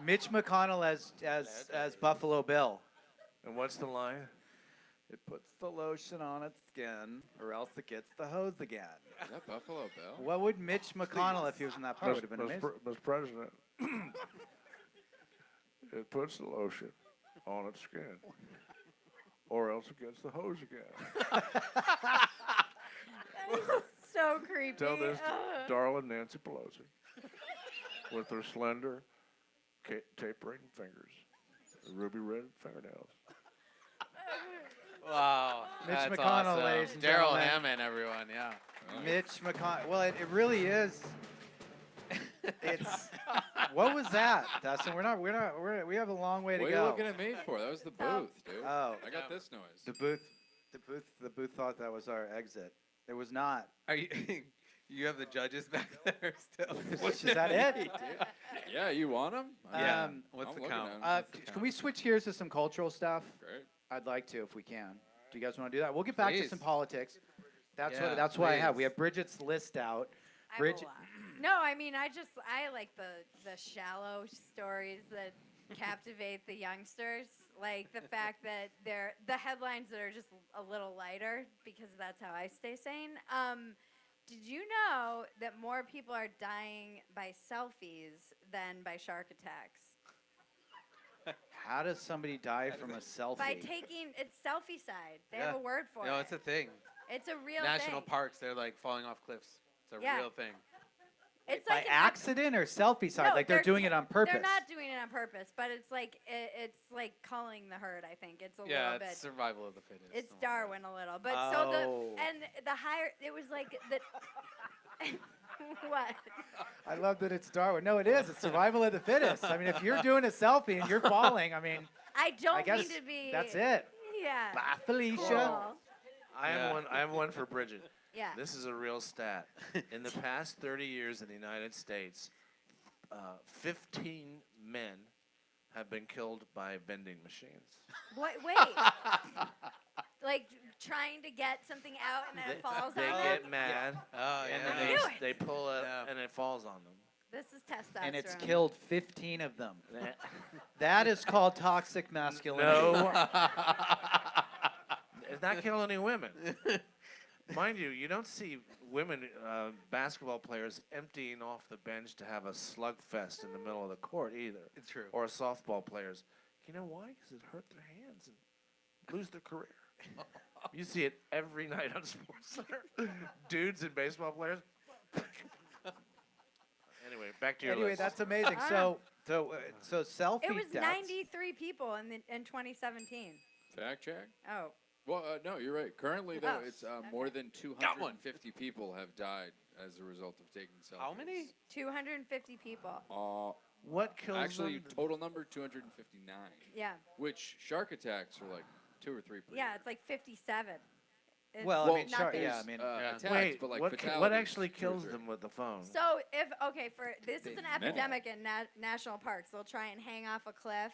Mitch McConnell as Buffalo Bill. And what's the line? It puts the lotion on its skin, or else it gets the hose again. Is that Buffalo Bill? What would Mitch McConnell, if he was in that part, would have been amazing? Mr. President, it puts the lotion on its skin, or else it gets the hose again. So creepy. Tell this to Ugh. Darrell and Nancy Pelosi with their slender, tapering fingers, ruby red fingernails. Wow. Mitch that's McConnell, awesome. ladies and Darrell gentlemen. Hammond, everyone. Yeah. Mitch McConnell. Well, it really is. It's. What was that, Dustin? We have a long way to What are go. you looking at me for? That was the booth, dude. Oh. I got this noise. The booth thought that was our exit. It was not. Are you? You have the judges back there still. Is that it? Yeah, you want them? Yeah. Um, What's I'm the looking count? at 'em. Uh, can we switch gears to some cultural stuff? Great. I'd like to, if we can. Do you guys want to do that? We'll get back to Please. some politics. That's Yeah, what. That's why I have. We please. have Bridget's list out. I have a Bridget. lot. No, I mean, I like the shallow stories that captivate the youngsters, like the fact that the headlines that are just a little lighter, because that's how I stay sane. Did you know that more people are dying by selfies than by shark attacks? How does somebody die from a selfie? By taking it's selfie-side. They have Yeah. a word for No, it. it's a thing. It's a real National thing. parks, they're like falling off cliffs. It's a Yeah. real thing. It's By like an accident or selfie side? No, Like they're doing it on purpose. They're not doing it on purpose, but it's like culling the herd. I think it's a Yeah, little bit. it's survival of the fittest. It's a little bit. Darwin a little, but Oh. so the higher it was like the what? I love that it's Darwin. No, it is. It's survival of the fittest. I mean, if you're doing a selfie and you're falling, I mean, I don't I guess mean to be. that's it. Yeah. Bye, Felicia. Cool. I have Yeah. one. I have one for Bridget. Yeah. This is a real stat. In the past 30 years in the United States, 15 men have been killed by vending machines. Wait. Like trying to get something out and then it falls They on get them. mad, Oh, and yeah. then I knew it. they pull it, Yeah. and it falls on them. This is testosterone. And it's killed 15 of them. That- That is called toxic masculinity. No. It's not killing any women. Mind you, you don't see women basketball players emptying off the bench to have a slugfest in the middle of the court either. It's true. Or softball players. You know why? Because it hurt their hands and lose their career. You see it every night on SportsCenter. Dudes and baseball players. Anyway, back to your Anyway, list. that's amazing. Ah. So selfie It was deaths. 93 people in 2017. Fact check. Oh. Well, no, you're right. Currently, though, Oh, it's more than 250 people have died as a result of taking selfies. How many? 250 people. What kills Actually, them? total number 259. Yeah. Which shark attacks are like 2 or 3 per Yeah, year. it's like 57. It's Well, I Well, mean, sure, nothing. yeah, I mean, Yeah. attacks, Wait, but like what fatalities, actually 2 or kills 3. them with the phone? So this is an Many. epidemic in national parks. They'll try and hang off a cliff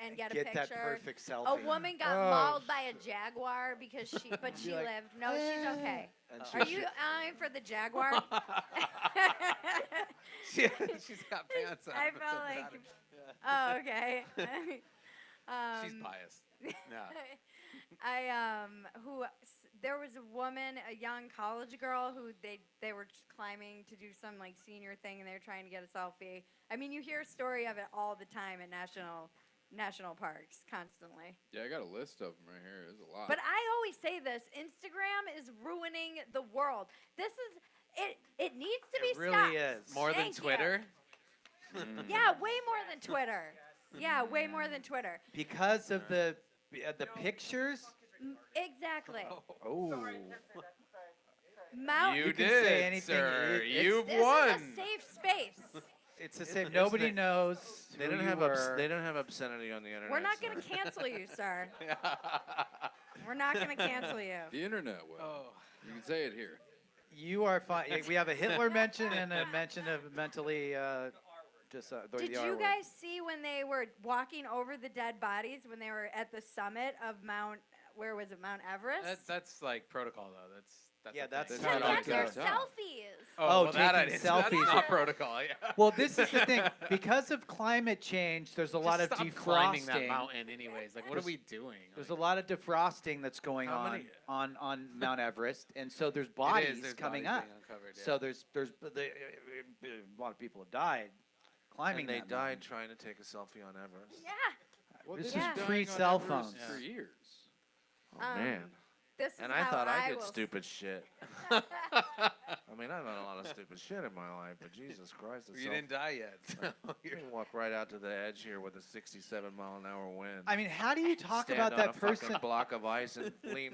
and get a get picture. that perfect A selfie. woman got Oh. mauled by a jaguar because she like, lived. No, she's okay. And Are you eyeing for the jaguar? She's got pants on. I but felt doesn't like. matter. Oh, okay. She's biased. Yeah. There was a woman, a young college girl who they were just climbing to do some like senior thing and they were trying to get a selfie. I mean, you hear a story of it all the time at national parks constantly. Yeah, I got a list of them right here. There's a lot. But I always say this, Instagram is ruining the world. This is it needs to It be really stopped. is. More than Thank you. Twitter? Yeah, way more than Twitter. Yeah, way more than Twitter. Because of the pictures. Exactly. Oh. Mount. You You can did, say anything. sir. It's- You've This won. is a safe space. It's the same. Nobody they- knows. They who don't you have were. they don't have obscenity on the internet. We're not so- going to cancel you, sir. We're not going to cancel you. the internet will. Oh. You can say it here. You are fine. We have a Hitler mention and a mention of mentally just the Did R you word. guys see when they were walking over the dead bodies when they were at the summit of Mount, where was it, Mount Everest? That's like protocol though. That's Yeah, a that's thing. That's To how I get their got done. selfies. Oh, well, that I taking didn't. That's selfies. not protocol. Yeah. Well, this is the thing. Because of climate change, there's a lot of Just stop climbing that defrosting. mountain, anyways. Like, what are we doing? There's a Like, lot of defrosting that's going How on many- on Mount Everest, and so there's it bodies is, there's coming bodies up. being uncovered, yeah. So a lot of people have died climbing. And they that died mountain. trying to take a selfie on Everest. Yeah. Well, This they've is been dying pre-cell on Everest phones. for years. Oh, man. This is And I how thought I did will stupid shit. I mean, I've done a lot of stupid shit in my life, but Jesus Christ, it's you didn't die yet. So You can walk right out to the edge here with a 67-mile-an-hour wind. I mean, how do you talk Stand about on that a fucking person? block of ice and lean.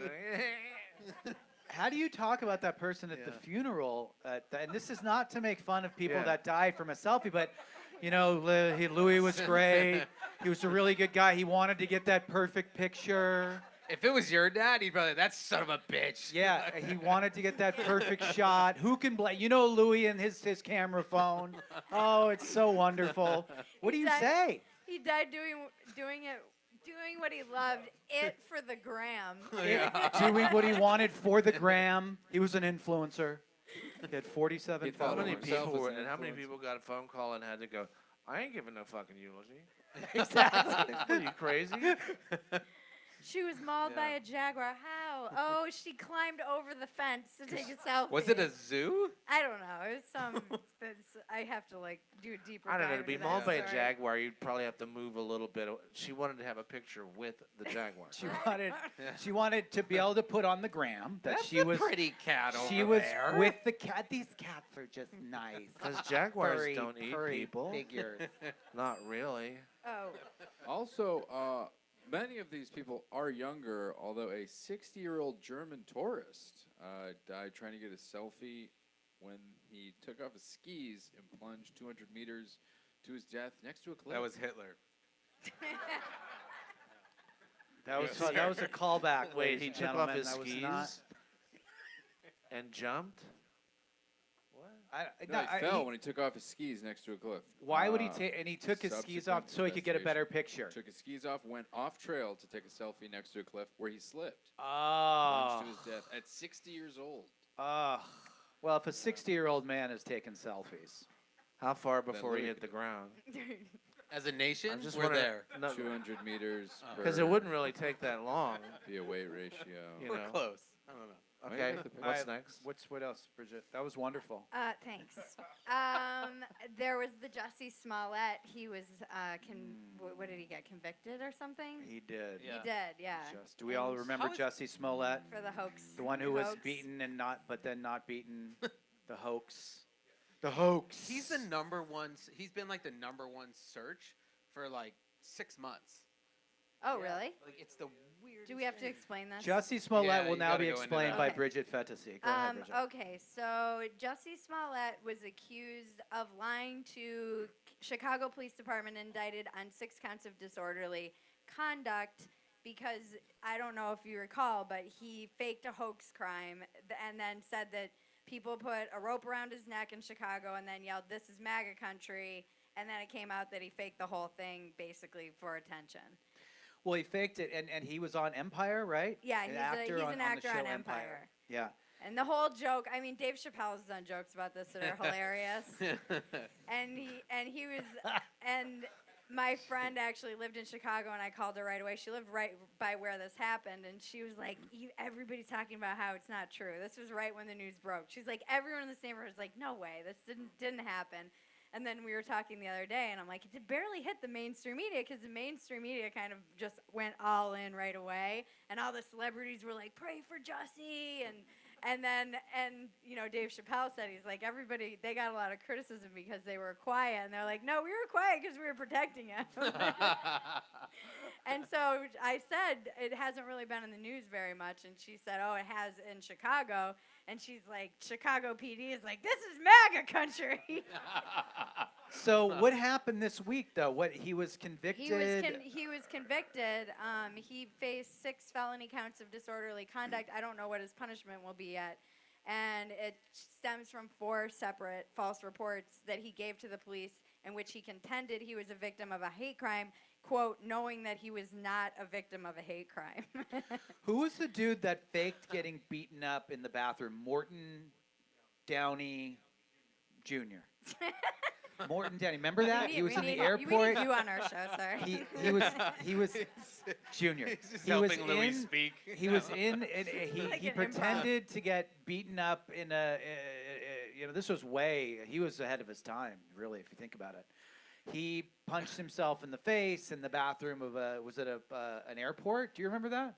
How do you talk about that person at the Yeah. funeral? And this is not to make fun of people Yeah. that died from a selfie, but you know, Louis was great. He was a really good guy. He wanted to get that perfect picture. if it was your dad, he'd probably that son of a bitch. Yeah, he wanted to get that perfect shot. Who can blame? You know, Louis and his camera phone. Oh, it's so wonderful. What do you say? He died doing what he loved, it for the gram. Doing what he wanted for the gram. He was an influencer. He had 47 He thought How of many followers. himself people as were, an and how many influencer. people got a phone call and had to go, I ain't giving no fucking eulogy. Exactly. Are you crazy? She was mauled by Yeah. a jaguar. How? Oh, she climbed over the fence to take a selfie. Was it a zoo? I don't know. It was some. I have to like do a deeper. I don't know. dive To be into that mauled by a story. jaguar, you'd probably have to move a little bit. She wanted to have a picture with the jaguar. She wanted to be able to put on the gram that That's she a was pretty cat over she was there. with the cat. These cats are just nice. Because jaguars Furry, don't eat furry people. figures. Not really. Oh, Also, many of these people are younger, although a 60-year-old German tourist died trying to get a selfie when he took off his skis and plunged 200 meters to his death next to a cliff. That was Hitler. That was Yeah. that was a callback. Wait, ladies he and took off gentlemen. his That was skis not- and jumped? What? No, he fell when he took off his skis next to a cliff. Why would he take? And he took his skis off subsequent so he could get a better investigation. picture. Took his skis off, went off trail to take a selfie next to a cliff where he slipped, Oh. plunged to his death at 60 years old. Well, if a 60-year-old man is taking selfies, How far before he Louis- hit the ground? As a nation, I'm just we're wondering- there. No, 200 meters because it wouldn't really take that long. be a weight ratio. You We're know. close. I don't know. Oh, you Okay, got the picture. what's I- next? what else, Bridget? That was wonderful. thanks. There was the Jussie Smollett. He was what did he get convicted or something? He did. Yeah. He did, yeah. Do we all And remember How is- Jussie Smollett? for the hoax? The one who was hoax. beaten and but then not beaten. The hoax. The hoax. He's the number one. He's been like the number one search for like 6 months. Oh, Yeah. really? Like it's the weirdest. Do we have to thing. explain this? Jussie Smollett Yeah, will you now gotta be go into explained that. by Okay. Bridget Fetisi. Go ahead, Bridget. Okay, so Jussie Smollett was accused of lying to Chicago Police Department, indicted on 6 counts of disorderly conduct because I don't know if you recall, but he faked a hoax crime and then said that people put a rope around his neck in Chicago and then yelled, "This is MAGA country," and then it came out that he faked the whole thing basically for attention. Well, he faked it, and he was on Empire, right? Yeah, An he's actor an on the actor show on Empire. Yeah. And the whole joke, I mean, Dave Chappelle's done jokes about this that are hilarious. and he was, and my friend actually lived in Chicago, and I called her right away. She lived right by where this happened, and she was like, everybody's talking about how it's not true. This was right when the news broke. She's like, everyone in this neighborhood was like, no way, this didn't happen. And then we were talking the other day, and I'm like, it barely hit the mainstream media because the mainstream media kind of just went all in right away, and all the celebrities were like, pray for Jussie, and then you know, Dave Chappelle said, he's like, everybody, they got a lot of criticism because they were quiet, and they're like, no, we were quiet because we were protecting him. And so I said, it hasn't really been in the news very much, and she said, oh, it has in Chicago, and she's like, Chicago PD is like, this is MAGA country. So what happened this week, though? He was convicted. He was convicted. He faced 6 felony counts of disorderly conduct. I don't know what his punishment will be yet. And it stems from 4 separate false reports that he gave to the police in which he contended he was a victim of a hate crime, quote, knowing that he was not a victim of a hate crime. Who was the dude that faked getting beaten up in the bathroom? Morton Downey Jr. Morton Downey. Remember that? He was in the We airport. need you on our show, sir. He was Junior. He's just He was helping Louis in. speak. He was in. Like He an improv. pretended to get beaten up in a. This was way. He was ahead of his time, really, if you think about it. He punched himself in the face in the bathroom of a. Was it an airport? Do you remember that?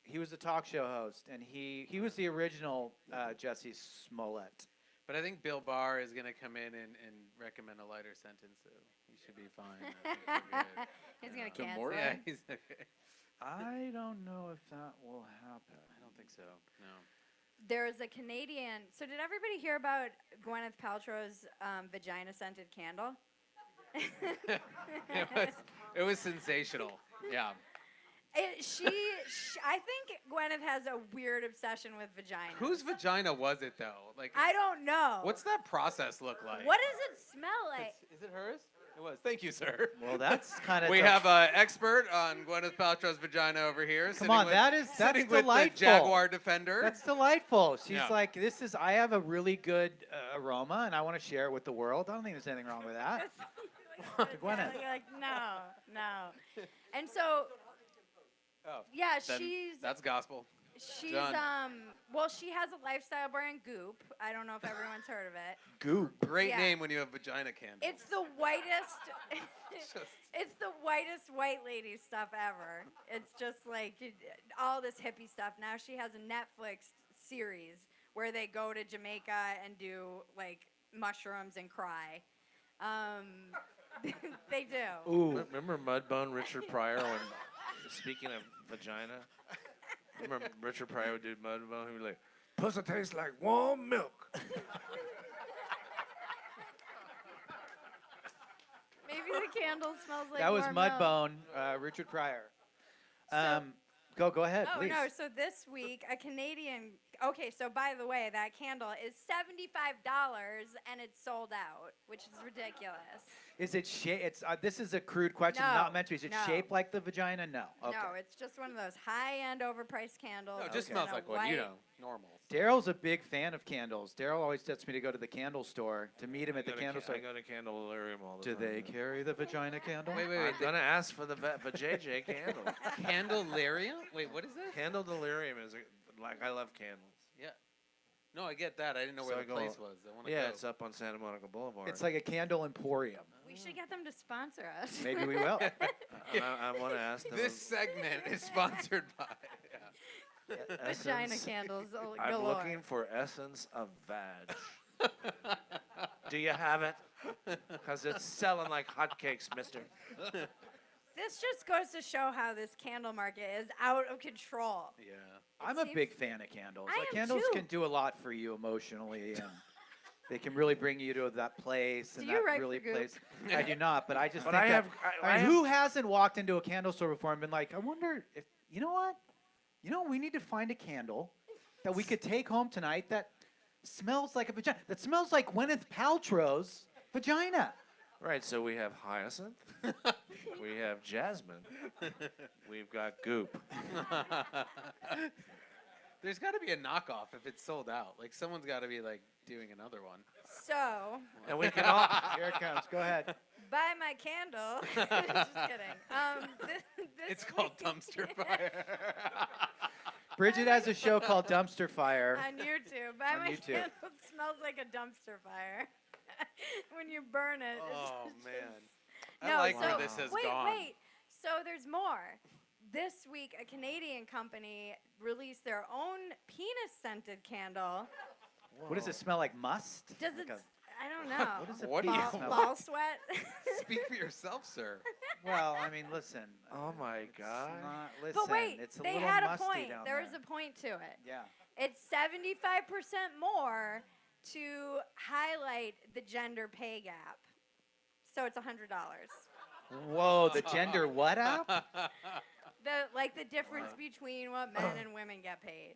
He was a talk show host, and he was the original Jesse Smollett. But I think Bill Barr is going to come in and recommend a lighter sentence, so he should be fine. I think we're good. He's going to To cancel Morton? Yeah, it. he's okay. I don't know if that will happen. I don't think so. No. There's a Canadian. So did everybody hear about Gwyneth Paltrow's vagina scented candle? It was sensational. Yeah. I think Gwyneth has a weird obsession with vagina. Whose vagina was it though? Like, I don't know. what's that process look like? What does it smell like? Is it hers? It was. Thank you, sir. Well, that's kind of. We have an expert on Gwyneth Paltrow's vagina over here. Come on, that's sitting with delightful. the Jaguar Defender. That's delightful. She's Yeah. like, this is. I have a really good aroma, and I want to share it with the world. I don't think there's anything wrong with that. Gwyneth. Like, no. And so, Oh, yeah, then that's gospel. she's done. well, she has a lifestyle brand, Goop. I don't know if everyone's heard of it. Goop. Great Yeah. name when you have vagina candles. It's the whitest. Just- It's the whitest white lady stuff ever. It's just like all this hippie stuff. Now she has a Netflix series where they go to Jamaica and do like mushrooms and cry. They do. Ooh. Remember Mudbone Richard Pryor when, speaking of vagina, remember Richard Pryor would do Mudbone? He would be like, pussy tastes like warm milk. Maybe the candle smells like That was warm milk. Mudbone, Richard Pryor. Go ahead, Oh please. no! So this week, a Canadian. Okay, so by the way, that candle is $75 and it's sold out, which is ridiculous. Is it shaped? This is a crude question, No, not meant to be. Is it no. shaped like the vagina? No. Okay. No, it's just one of those high-end, overpriced candles. No, it just Okay. smells in a like one. You white- know, normal. Daryl's a big fan of candles. Daryl always gets me to go to the candle store to meet him at the candle store. I go to Candelarium all the Do time. they carry the vagina candle? Wait, I'm gonna ask for the JJ candle. Candelarium? Wait, what is this? Candle Delirium is like I love candles. Yeah. No, I get that. I didn't know So where I the go- place was. I want to Yeah, go. it's up on Santa Monica Boulevard. It's like a candle emporium. We should get them to sponsor us. Maybe we will. I want to ask them. This segment is sponsored by. Yeah. Vagina Essence. candles galore. I'm looking for Essence of Vag. Do you have it? Because it's selling like hotcakes, mister. This just goes to show how this candle market is out of control. Yeah. I'm a seems- big fan of candles. I Like, am candles too. can do a lot for you emotionally, and they can really bring you to that place and Do you that write really for Goop? place. I do not, but I just But think I that, have. I mean, who hasn't walked into a candle store before and been like, I wonder if you know what? You know, we need to find a candle that we could take home tonight that smells like a vagina. That smells like Gwyneth Paltrow's vagina. Right, so we have Hyacinth, we have Jasmine, we've got Goop. There's got to be a knockoff if it's sold out. Like someone's got to be like doing another one. So, And we can all. Here it comes. Go ahead. buy my candle. Just kidding. This It's called week- dumpster fire. Bridget has a show called Dumpster Fire. On YouTube. Buy On my YouTube. candle. It smells like a dumpster fire. When you burn it. Oh it's man. just- I No, like so, where this has wait, gone. wait. So there's more. This week, a Canadian company released their own penis-scented candle. What does it smell like? Must? Does Like it? a- I don't know. What does a What do penis you- smell Ball like? sweat. Speak for yourself, sir. Well, I mean, listen. Oh my It's God. not- listen, But wait, it's a they little had a musty point. down There there. was a point to it. Yeah. It's 75% more to highlight the gender pay gap. So it's $100. Whoa, the gender what app? The difference between what men and women get paid.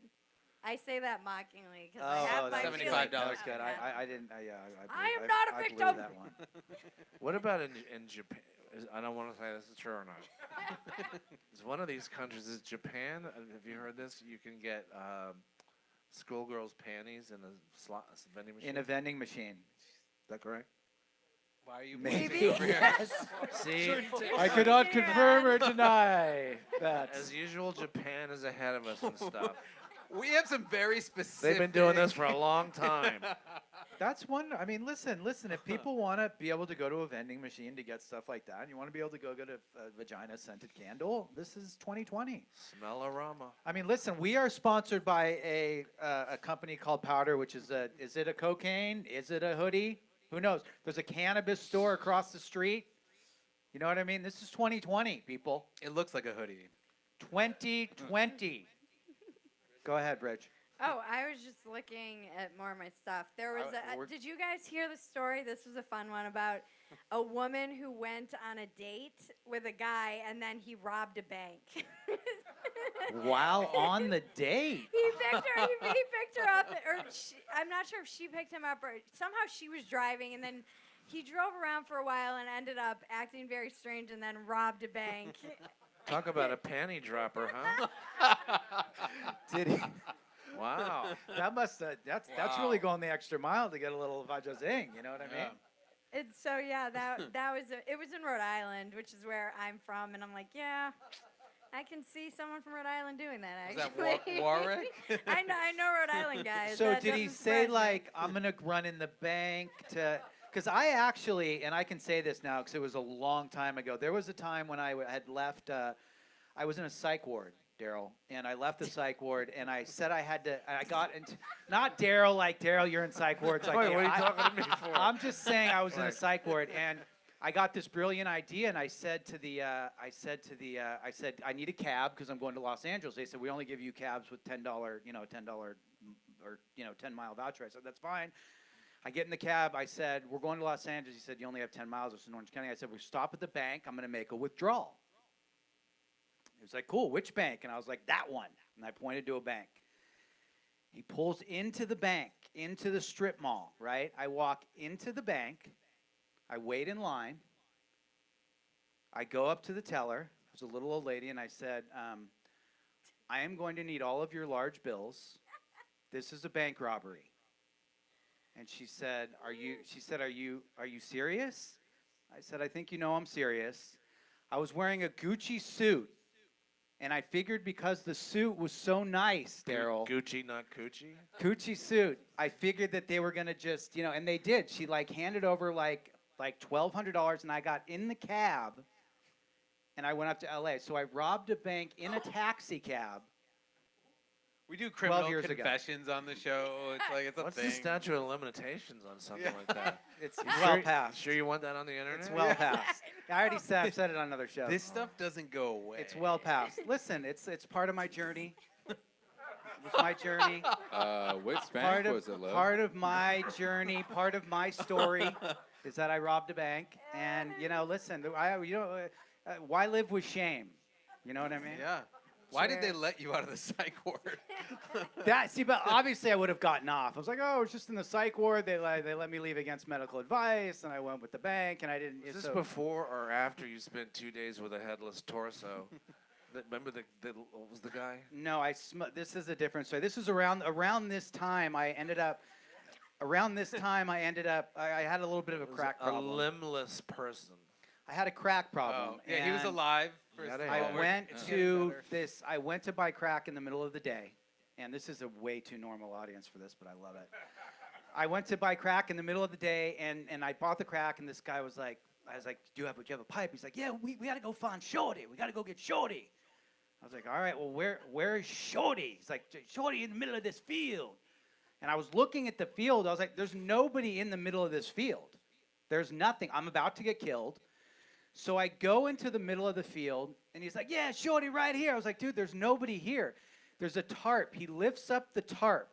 I say that mockingly because Oh, I have oh, my that was feelings good. That about was good. that. I didn't. Yeah, I am blew- not a I blew victim. that one. What about in Japan? I don't want to say this is true or not. It's one of these countries. Is Japan? Have you heard this? You can get schoolgirls' panties in a vending machine. In a vending machine. Is that correct? Why are you Maybe. pointing over here? See, I cannot confirm or deny that. as usual, Japan is ahead of us and stuff. We have some very specific. They've been doing this for a long time. That's one. I mean, listen. If people want to be able to go to a vending machine to get stuff like that, and you want to be able to go get a vagina scented candle, this is 2020. Smell-a-rama. I mean, listen. We are sponsored by a company called Powder, which is Is it a cocaine? Is it a hoodie? Who knows? There's a cannabis store across the street. You know what I mean? This is 2020, people. It looks like a hoodie. 2020. Go ahead, Bridge. Oh, I was just looking at more of my stuff. There was did you guys hear the story? This was a fun one about a woman who went on a date with a guy and then he robbed a bank. While on the date. He picked her up, or I'm not sure if she picked him up or somehow she was driving, and then he drove around for a while and ended up acting very strange and then robbed a bank. Talk about a panty dropper, huh? Did he? Wow. That must. That's really going the extra mile to get a little vajazing. You know what I mean? Yeah. And so yeah, that was it was in Rhode Island, which is where I'm from, and I'm like, yeah, I can see someone from Rhode Island doing that. Is that Actually, Warwick? I know Rhode Island guys. So That did he doesn't say surprise me. like, I'm gonna run in the bank to? Because I actually, and I can say this now because it was a long time ago. There was a time when I had left. I was in a psych ward, Darrell, and I left the psych ward, and I said I had to. I got into not Darrell, like Darrell, you're in psych wards. Like, Wait, what are you talking to me for? I'm just saying I was in a Right. psych ward, and I got this brilliant idea, and I said I said I need a cab because I'm going to Los Angeles. They said we only give you cabs with $10, $10 or 10-mile voucher. I said that's fine. I get in the cab. I said we're going to Los Angeles. He said you only have 10 miles. It's in Orange County. I said we stop at the bank. I'm going to make a withdrawal. He was like, cool. Which bank? And I was like, that one. And I pointed to a bank. He pulls into the bank, into the strip mall, right? I walk into the bank. I wait in line. I go up to the teller. It was a little old lady, and I said, I am going to need all of your large bills. This is a bank robbery. And she said, are you serious? I said, I think you know I'm serious. I was wearing a Gucci suit. And I figured because the suit was so nice, Darrell. Gucci, not coochie. Gucci suit. I figured that they were gonna just, and they did. She like handed over like $1,200, and I got in the cab, and I went up to L.A. So I robbed a bank in a taxi cab. We do criminal years ago. confessions on the show. It's like it's a What's thing. the statute of limitations on something Yeah. like that? It's You well sure, past. Sure you want that on the internet? It's well past. I already said I've said it on another show. This stuff doesn't go away. It's well past. Listen, it's part of my journey. It's my journey. Which bank was it, Lo? Part of my journey, part of my story is that I robbed a bank. And, listen, why live with shame? You know what I mean? Yeah. Why did they let you out of the psych ward? But obviously I would have gotten off. I was like, oh, it's just in the psych ward. They let me leave against medical advice, and I went with the bank, and I didn't. Is this so- before or after you spent 2 days with a headless torso? Remember what was the guy? No, this is a different story. This is around this time. I ended up. I had a little bit of a crack A problem. limbless person. I had a crack problem. Oh, yeah, he was and alive. For Yeah, his they I had. forward. went It's to getting better. this. I went to buy crack in the middle of the day, and this is a way too normal audience for this, but I love it. I went to buy crack in the middle of the day, and I bought the crack, and this guy was like, I was like, do you have a pipe? He's like, yeah, we got to go find Shorty. We got to go get Shorty. I was like, all right, well, where is Shorty? He's like, Shorty in the middle of this field. And I was looking at the field. I was like, there's nobody in the middle of this field. There's nothing. I'm about to get killed. So I go into the middle of the field, and he's like, yeah, Shorty right here. I was like, dude, there's nobody here. There's a tarp. He lifts up the tarp,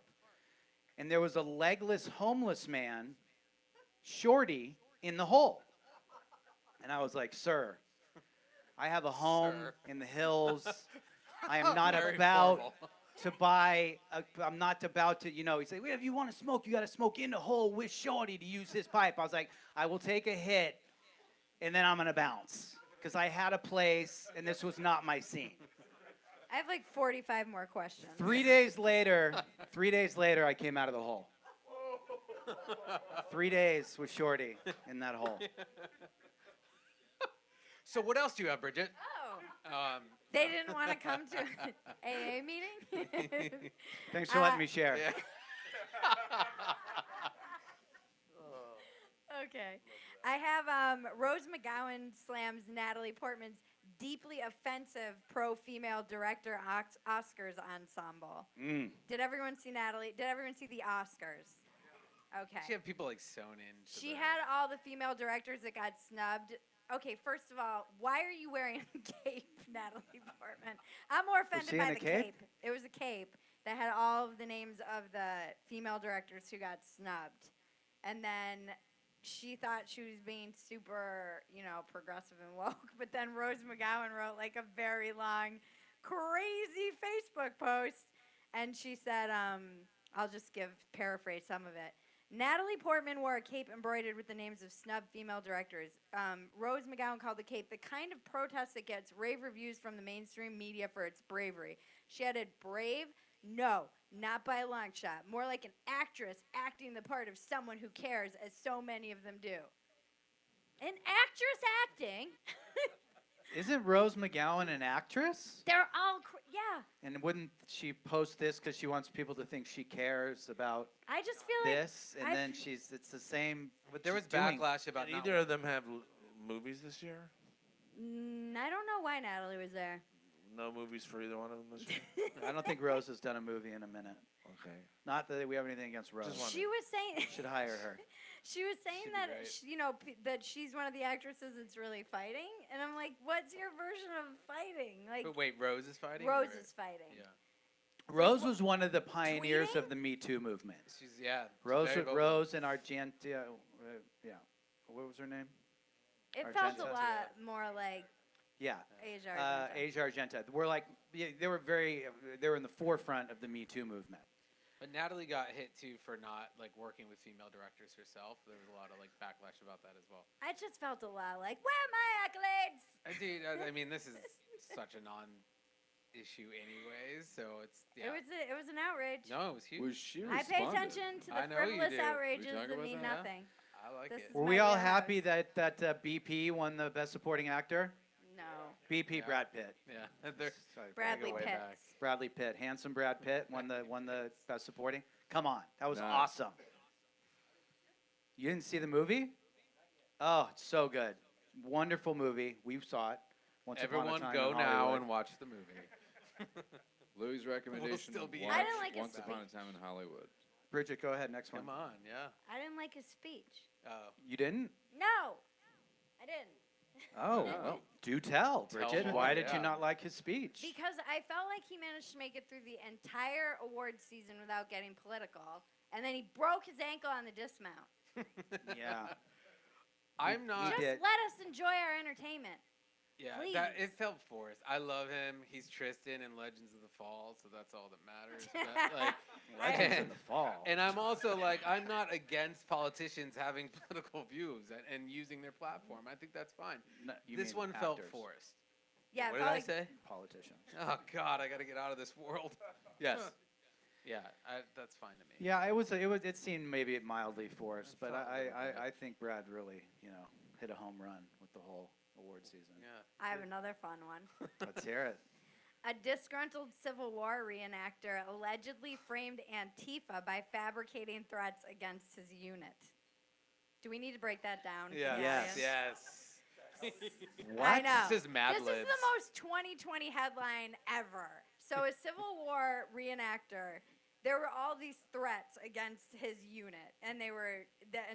and there was a legless homeless man, Shorty, in the hole. And I was like, sir, I have a home Sir. in the hills. I am not Very about formal. to buy. I'm not about to, He said, well, if you want to smoke, you got to smoke in the hole with Shorty to use his pipe. I was like, I will take a hit, and then I'm gonna bounce because I had a place, and this was not my scene. I have like 45 more questions. 3 days later, I came out of the hole. 3 days with Shorty in that hole. So what else do you have, Bridget? Oh. They didn't want to come to an AA meeting? Thanks for letting me share. Yeah. Okay. I have Rose McGowan slams Natalie Portman's deeply offensive pro-female director Oscars ensemble. Did everyone see Natalie? Did everyone see the Oscars? Okay. She had people like sewn in. She had all the female directors that got snubbed. Okay, first of all, why are you wearing a cape, Natalie Portman? I'm more offended she by in the a cape? It was a cape that had all of the names of the female directors who got snubbed. And then she thought she was being super, progressive and woke. But then Rose McGowan wrote like a very long, crazy Facebook post. And she said, I'll just paraphrase some of it. Natalie Portman wore a cape embroidered with the names of snubbed female directors. Rose McGowan called the cape the kind of protest that gets rave reviews from the mainstream media for its bravery. She added, brave? No, not by a long shot. More like an actress acting the part of someone who cares, as so many of them do. An actress acting? Isn't Rose McGowan an actress? They're all, yeah. And wouldn't she post this because she wants people to think she cares about I just feel like this? And then it's the same. But there was she's doing. backlash about Did not either of them have movies this year? I don't know why Natalie was there. No movies for either one of them this year? I don't think Rose has done a movie in a minute. Okay. Not that we have anything against Rose. Just She was saying Should hire her. She was saying She'd be that great. that she's one of the actresses that's really fighting, and I'm like, what's your version of fighting? Like But wait, Rose is fighting? Rose or- is fighting. Yeah. Rose was one of the pioneers Tweeting? of the Me Too movement. She's, yeah. Rose, very vocal. Rose and Argentia, yeah. What was her name? It felt a Argenta. lot more like Yeah. Asia. Argenta. Asia Argenta. We're like, they were in the forefront of the Me Too movement. But Natalie got hit too for not like working with female directors herself. There was a lot of like backlash about that as well. I just felt a lot like, where are my accolades? Dude, I mean, this is such a non-issue anyways. So it's yeah. It was an outrage. No, it was huge. Was she I pay responded? attention to I the know you frivolous do. outrages We talk that about mean that? nothing. I like This it. is Were my we all wheelhouse. happy that BP won the Best Supporting Actor? No. BP, Yeah. Brad Pitt. Yeah, they're Sorry, Bradley way Pitts. back. Bradley Pitt, handsome Brad Pitt won the Best Supporting. Come on, that was Nice. awesome. You didn't see the movie? Oh, it's so good. Wonderful movie. We saw it. Once Everyone upon a time go in now Hollywood. and watch the movie. Louis' recommendation. still be watch I didn't like his Once Upon a Time in Hollywood. Bridget, go ahead. Next one. Come on, yeah. I didn't like his speech. Oh, You didn't? No, I didn't. Oh, Yeah. well, do tell, Tell Bridget. more, Why did you yeah. not like his speech? Because I felt like he managed to make it through the entire award season without getting political, and then he broke his ankle on the dismount. Yeah. I'm not. Just did. let us enjoy our entertainment. Yeah, Please. it felt forced. I love him. He's Tristan in Legends of the Fall, so that's all that matters. But, like, Legends in the fall. and I'm also like, I'm not against politicians having political views and using their platform. I think that's fine. No, you This mean one felt actors, forced. Yeah, What it did felt I like say? Politicians. Oh God, I got to get out of this world. Yes. Yeah, that's fine to me. Yeah, it seemed maybe mildly forced, but I think Brad really, hit a home run with the whole award season. Yeah. I have another fun one. Let's hear it. A disgruntled Civil War reenactor allegedly framed Antifa by fabricating threats against his unit. Do we need to break that down? for Yeah. the Yes. audience? What? I know. This is Mad This is Libs. the most 2020 headline ever. So a Civil War reenactor, there were all these threats against his unit, and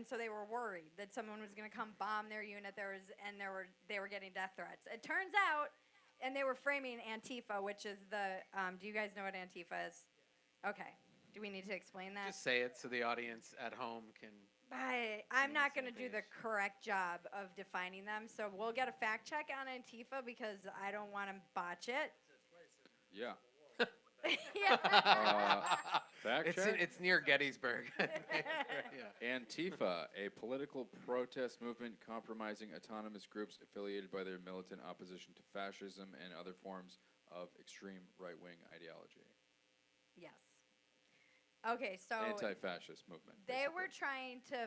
so they were worried that someone was going to come bomb their unit. They were getting death threats. It turns out, and they were framing Antifa, which is do you guys know what Antifa is? Okay. Do we need to explain that? Just say it so the audience at home can. I'm not going to do the correct job of defining them, so we'll get a fact check on Antifa because I don't want to botch it. Yeah. Fact it's, check. it's near Gettysburg. Yeah. Antifa, a political protest movement compromising autonomous groups affiliated by their militant opposition to fascism and other forms of extreme right-wing ideology. Yes. Okay, so Anti-fascist movement. they basically. were trying to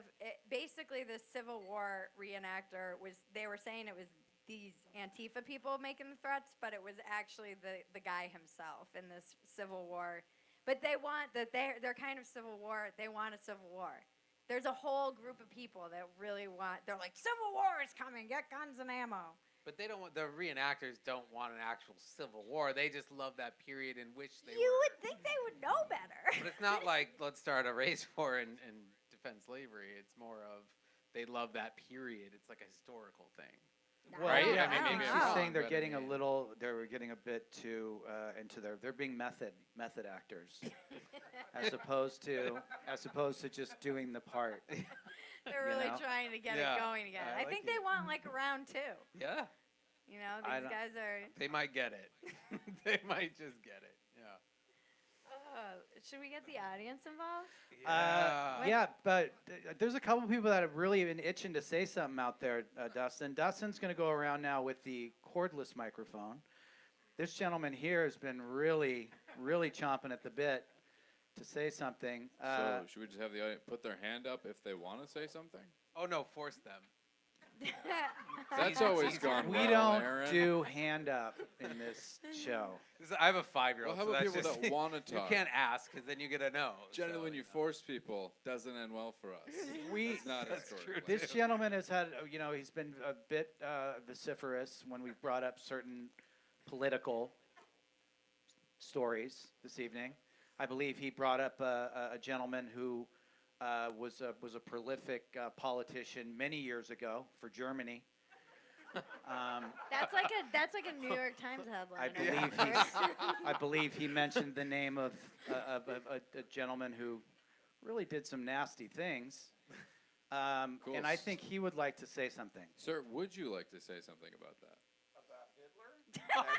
basically the Civil War reenactor was they were saying it was these Antifa people making the threats, but it was actually the guy himself in this Civil War. But they want that they're kind of Civil War. They want a Civil War. There's a whole group of people that really want. They're like, Civil War is coming. Get guns and ammo. But they don't want the reenactors don't want an actual civil war. They just love that period in which they You were. would think they would know better. But it's not like let's start a race war and defend slavery. It's more of they love that period. It's like a historical thing. No, Right? I I mean, don't maybe know. I'm She's wrong, saying they're but getting I a mean- little. They're getting a bit too into they're being method actors, as opposed to just doing the part. They're you really know? trying to get Yeah. it going again. I I like think they it. want like a round two. Yeah, You know, I these don't- guys are. they might get it. They might just get it. Yeah. Should we get the audience involved? Yeah, but there's a couple people that have really been itching to say something out there, Dustin. Dustin's going to go around now with the cordless microphone. This gentleman here has been really chomping at the bit to say something. So should we just have the audience put their hand up if they want to say something? Oh no, force them. That's always gone we well, don't Aaron. do hand up in this show. I have a 5-year-old. Well, how so about that's people just, that want to You talk? can't ask because then you get a no. Generally, so, when you force people, doesn't end well for us. We It's not That's historically. true. This gentleman has had, he's been a bit vociferous when we've brought up certain political stories this evening. I believe he brought up a gentleman who was a prolific politician many years ago for Germany. That's like a New York Times headline. I believe he mentioned the name of a gentleman who really did some nasty things. Cool. And I think he would like to say something. Sir, would you like to say something about that?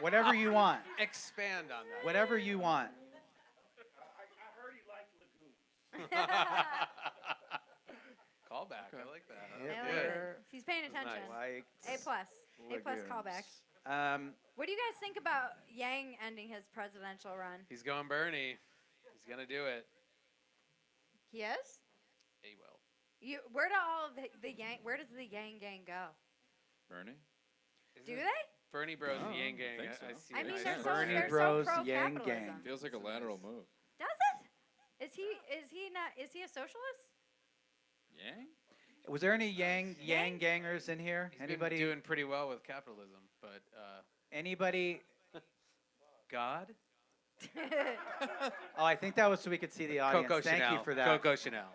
Whatever you want. expand on that. Whatever you want. Callback. I like that. Yeah. I like Good. it. He's paying That's attention. Like A plus. A plus lagoons. callback. What do you guys think about Yang ending his presidential run? He's going Bernie. He's gonna do it. He is? He will. Where do all of the Yang? Where does the Yang gang go? Bernie? Do Isn't they? Bernie Bros. Oh, the Yang Gang. think so. I see I it. mean, nice. they're so Bernie they're Bros. so pro Yang capitalism. gang. Feels like a lateral move. Does it? Is he not? Is he a socialist? Yang? Was there any Yang gangers in here? He's Anybody? been doing pretty well with capitalism, but Anybody? God. Oh, I think that was so we could see the audience. Coco Thank Chanel. you for that. Coco Chanel.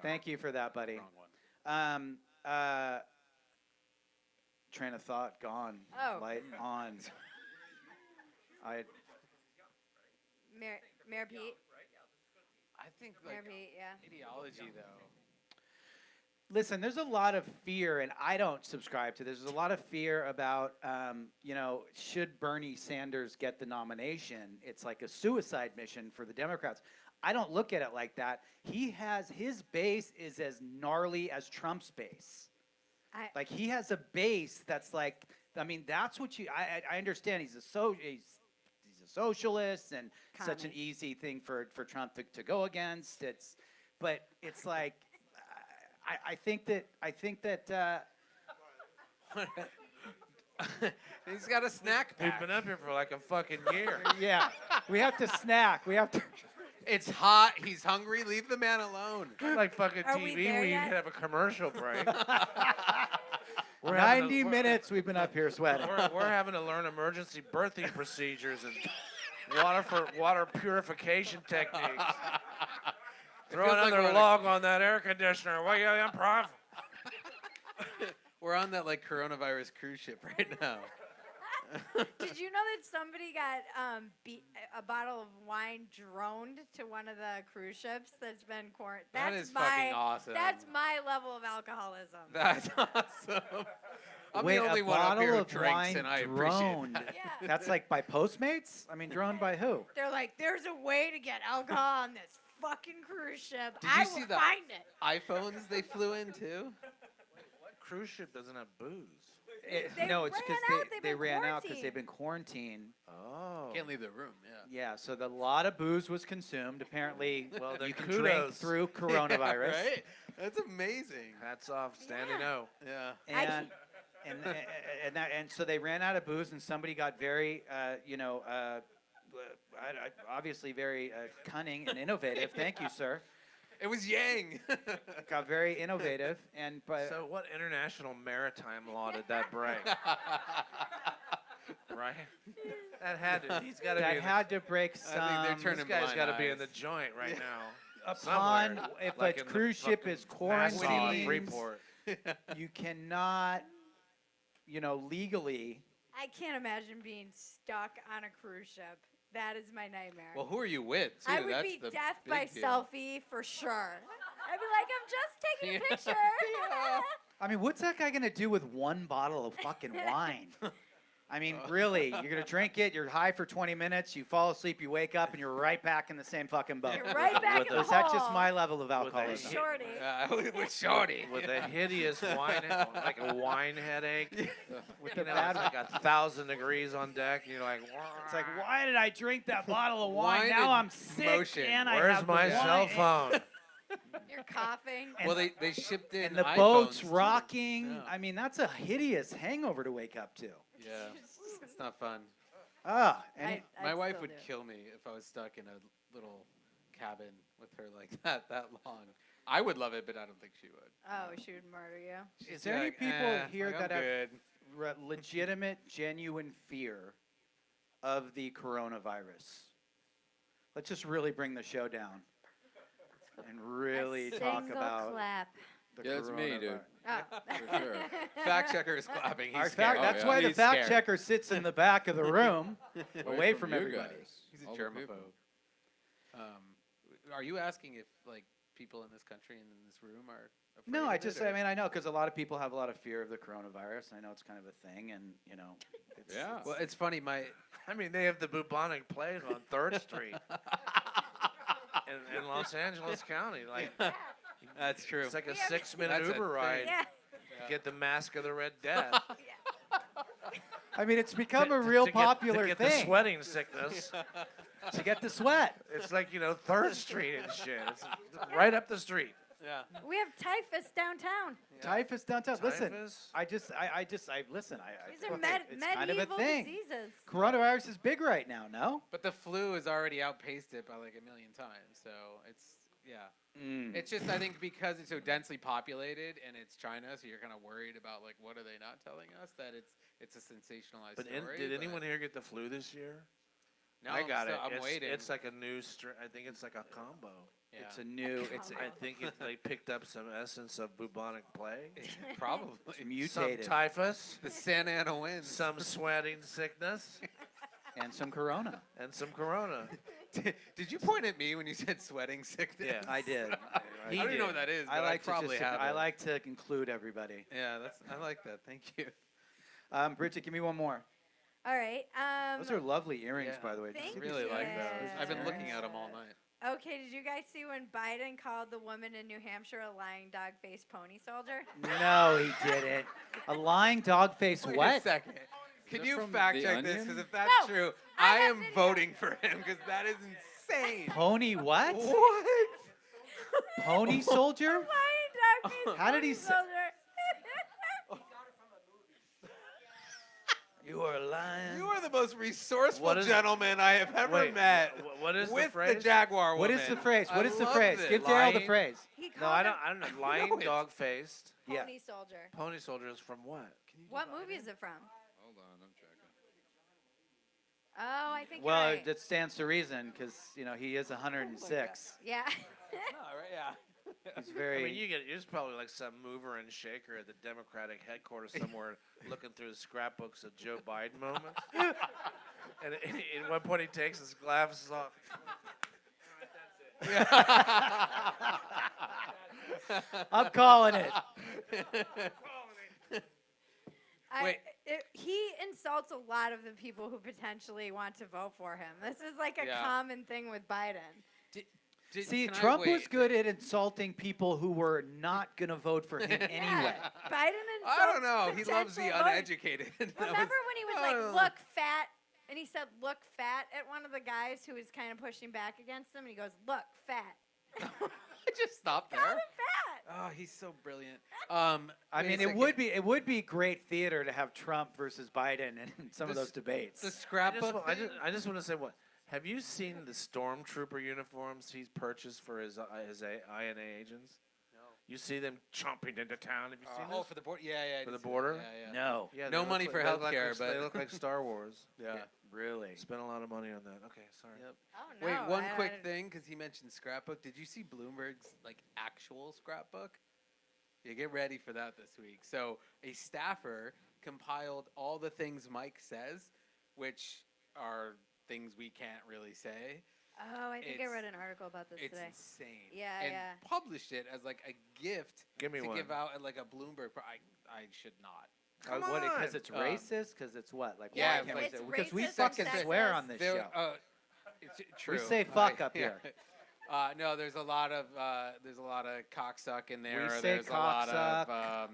Thank you for that, buddy. Wrong one. Train of thought gone. Oh. Light on. Mayor Pete. I think Mayor like Pete. Yeah. ideology though. Listen, there's a lot of fear, and I don't subscribe to this. There's a lot of fear about, should Bernie Sanders get the nomination? It's like a suicide mission for the Democrats. I don't look at it like that. His base is as gnarly as Trump's base. Like he has a base that's like, I mean, that's what I understand. He's a socialist and such an Commie. easy thing for Trump to go against. But it's like, I think that He's got a snack We've pack. been up here for like a fucking year. yeah, we have to snack. We have to. It's hot. He's hungry. Leave the man alone. Like fucking Are TV, we there we yet? could have a commercial break. We're having 90 minutes we've been up here sweating. We're having to learn emergency birthing procedures and water purification techniques. Throw feels like another we're on a- log on that air conditioner. Well, yeah, improv. We're on that like coronavirus cruise ship right now. Did you know that somebody got a bottle of wine droned to one of the cruise ships that's been quarantined? That is fucking awesome. That's my level of alcoholism. That's awesome. I'm Wait, the only a one up bottle here who of drinks, wine and I droned. appreciate that. Yeah. That's like by Postmates? I mean, droned by who? They're like, there's a way to get alcohol on this fucking cruise ship. Did I you will see the find it. iPhones they flew in too? What cruise ship doesn't have booze? They No, it's ran because out, they, they've they been ran out because they've quarantined. been quarantined. Oh. Can't leave the room. Yeah. Yeah, so a lot of booze was consumed. Apparently, Well, then you can drink kudos. through coronavirus. Right? That's amazing. Hats off, Standing Yeah. O. Yeah. And, and so they ran out of booze, and somebody got very, obviously very cunning and innovative. Thank you, sir. It was Yang. Got very innovative, and but So what international maritime law did that break? Right? That had to. He's got to be. that in had to break I some. think they're the, turning this guy's blind got to be in eyes. the joint right now. upon somewhere, if like a in the cruise ship fucking is Nassau quarantined, Freeport. you cannot, legally. I can't imagine being stuck on a cruise ship. That is my nightmare. Well, who are you with? Too? I would That's be the death big by deal. selfie for sure. I'd be like, I'm just taking a Yeah. picture. I mean, what's that guy gonna do with one bottle of fucking wine? I mean, really, you're gonna drink it. You're high for 20 minutes. You fall asleep. You wake up, and you're right back in the same fucking boat. You're right back With in a- the Is that just hole. my level of a alcoholism? hit- Shorty. With Shorty. With a hideous wine, like a wine headache. With You the know, bad, it's like 1,000 degrees on deck, and you're like, it's like, why did I drink that bottle of wine? Wine Now and I'm sick, motion. and I Where's have the my cell wine." phone? You're coughing. Well, they shipped in And the iPhones, boat's too. rocking. Yeah. I mean, that's a hideous hangover to wake up to. Yeah, it's not fun. Ah, and I'd My wife still would do it. kill me if I was stuck in a little cabin with her like that long. I would love it, but I don't think she would. Oh, she would murder you. is there any Like, people here like, I'm that have good. legitimate, genuine fear of the coronavirus? Let's just really bring the show down and really A talk single about clap. the Yeah, it's me, dude. coronavirus. Oh. For sure. Fact checker is clapping. He's Our scared. fact, that's yeah. why the He's fact scared. checker sits in the back of the room, away from you everybody. guys, He's a all the people. germaphobe. Are you asking if like people in this country and in this room are afraid No, of I it, just, or- I mean, I know because a lot of people have a lot of fear of the coronavirus. I know it's kind of a thing, and it's, Yeah. Well, it's funny. My I mean, they have the bubonic plague on 3rd Street in Los Angeles County. Like, that's true. it's like a We have- 6-minute That's a Uber thing. ride. Yeah. Get the Mask of the Red Death. I mean, it's become To- a real to popular get thing the sweating sickness. to get the sweat. It's like 3rd Street and shit. It's right up the street. Yeah. We have typhus downtown. Typhus downtown. Listen, Typhus? I listen. These are look, it's kind of a medieval thing. diseases. Coronavirus is big right now. No. But the flu has already outpaced it by like 1,000,000 times. So it's It's just I think because it's so densely populated and it's China, so you're kind of worried about like what are they not telling us that it's a sensationalized But story. did anyone here get the flu this year? No, I got it. I'm waiting. It's like a new I think it's like a combo. yeah. It's a new. It's combo. I think they picked up some essence of bubonic plague, Probably some mutated typhus, the Santa Ana winds. some sweating sickness, and some corona. and some corona. Did you point at me when you said sweating sickness? Yeah. I did. I He don't even know did. what that is. I but like to probably just, have I it. like to include everybody. Yeah, I like that. Thank you. Bridget, give me one more. All right. Those are lovely earrings, yeah. by the way. Did you Thank see Really these like earrings? those. Yeah. I've been looking at them all night. Okay, did you guys see when Biden called the woman in New Hampshire a lying dog-faced pony soldier? No, he didn't. A lying dog face Wait a what? second. Can it you from fact The check this? Onion? Because if that's No, true, I I have am video. voting for him because that is insane. Pony what? What? Pony soldier? Lying dog-faced How did he pony say- soldier. You are lying. You are the most resourceful What is- gentleman I have ever Wait, met. what is with the phrase? Jaguar What woman. is the phrase? What I is the loved phrase? it. Give Darrell the Lying. phrase. He No, called I her don't know. Lying, No, it's- dog-faced. Yeah. pony soldier. Pony soldier is from what? What movie is it from? Hold on, I'm checking. Oh, I think Well, you're right. that stands to reason because he is 106. Yeah. No, right, yeah. He's I very. mean, you're probably like some mover and shaker at the Democratic headquarters somewhere, looking through the scrapbooks of Joe Biden moments. And at one point, he takes his glasses off. I'm calling it. Wait. He insults a lot of the people who potentially want to vote for him. This is like a Yeah. common thing with Biden. See, can I Trump was wait? good at insulting people who were not going to vote for him anyway. Biden insults I don't know. He loves the potential voters. uneducated. That was- Remember when he was I like, don't know. look fat, and he said, look fat at one of the guys who was kind of pushing back against him, and he goes, look fat. Just stop Call there. him fat. Oh, he's so brilliant. I wait a mean, second. it would be great theater to have Trump versus Biden in some of This- those debates. The I just, scrapbook. wa- I thing? just, I just want to say what. Have you seen the stormtrooper uniforms he's purchased for his INA agents? No. You see them chomping into town. Have you seen Oh, this? for the border. Yeah, yeah. I For did the see that. border? Yeah, yeah. No, Yeah, No they money look for like- they look like healthcare, they but- look like Star Wars. Yeah. really. Spent a lot of money on that. Okay, sorry. Yep. Oh, no. Wait, one I quick don't- thing, because he mentioned scrapbook. Did you see Bloomberg's like actual scrapbook? Yeah, get ready for that this week. So a staffer compiled all the things Mike says, which are things we can't really say. Oh, I think I It's- read an article about this It's today. insane. Yeah, and yeah. published it as like a gift Give me to one. give out at like a Bloomberg. I should not. Come What? Because on. it's Um, racist? Because it's what? Like, Yeah, why can't we it's say? Because we racist and fucking sexist. swear on this There- show. it's true. say fuck up here. No, there's a lot of cocksuck in there. We say there's a lot cocksuck. of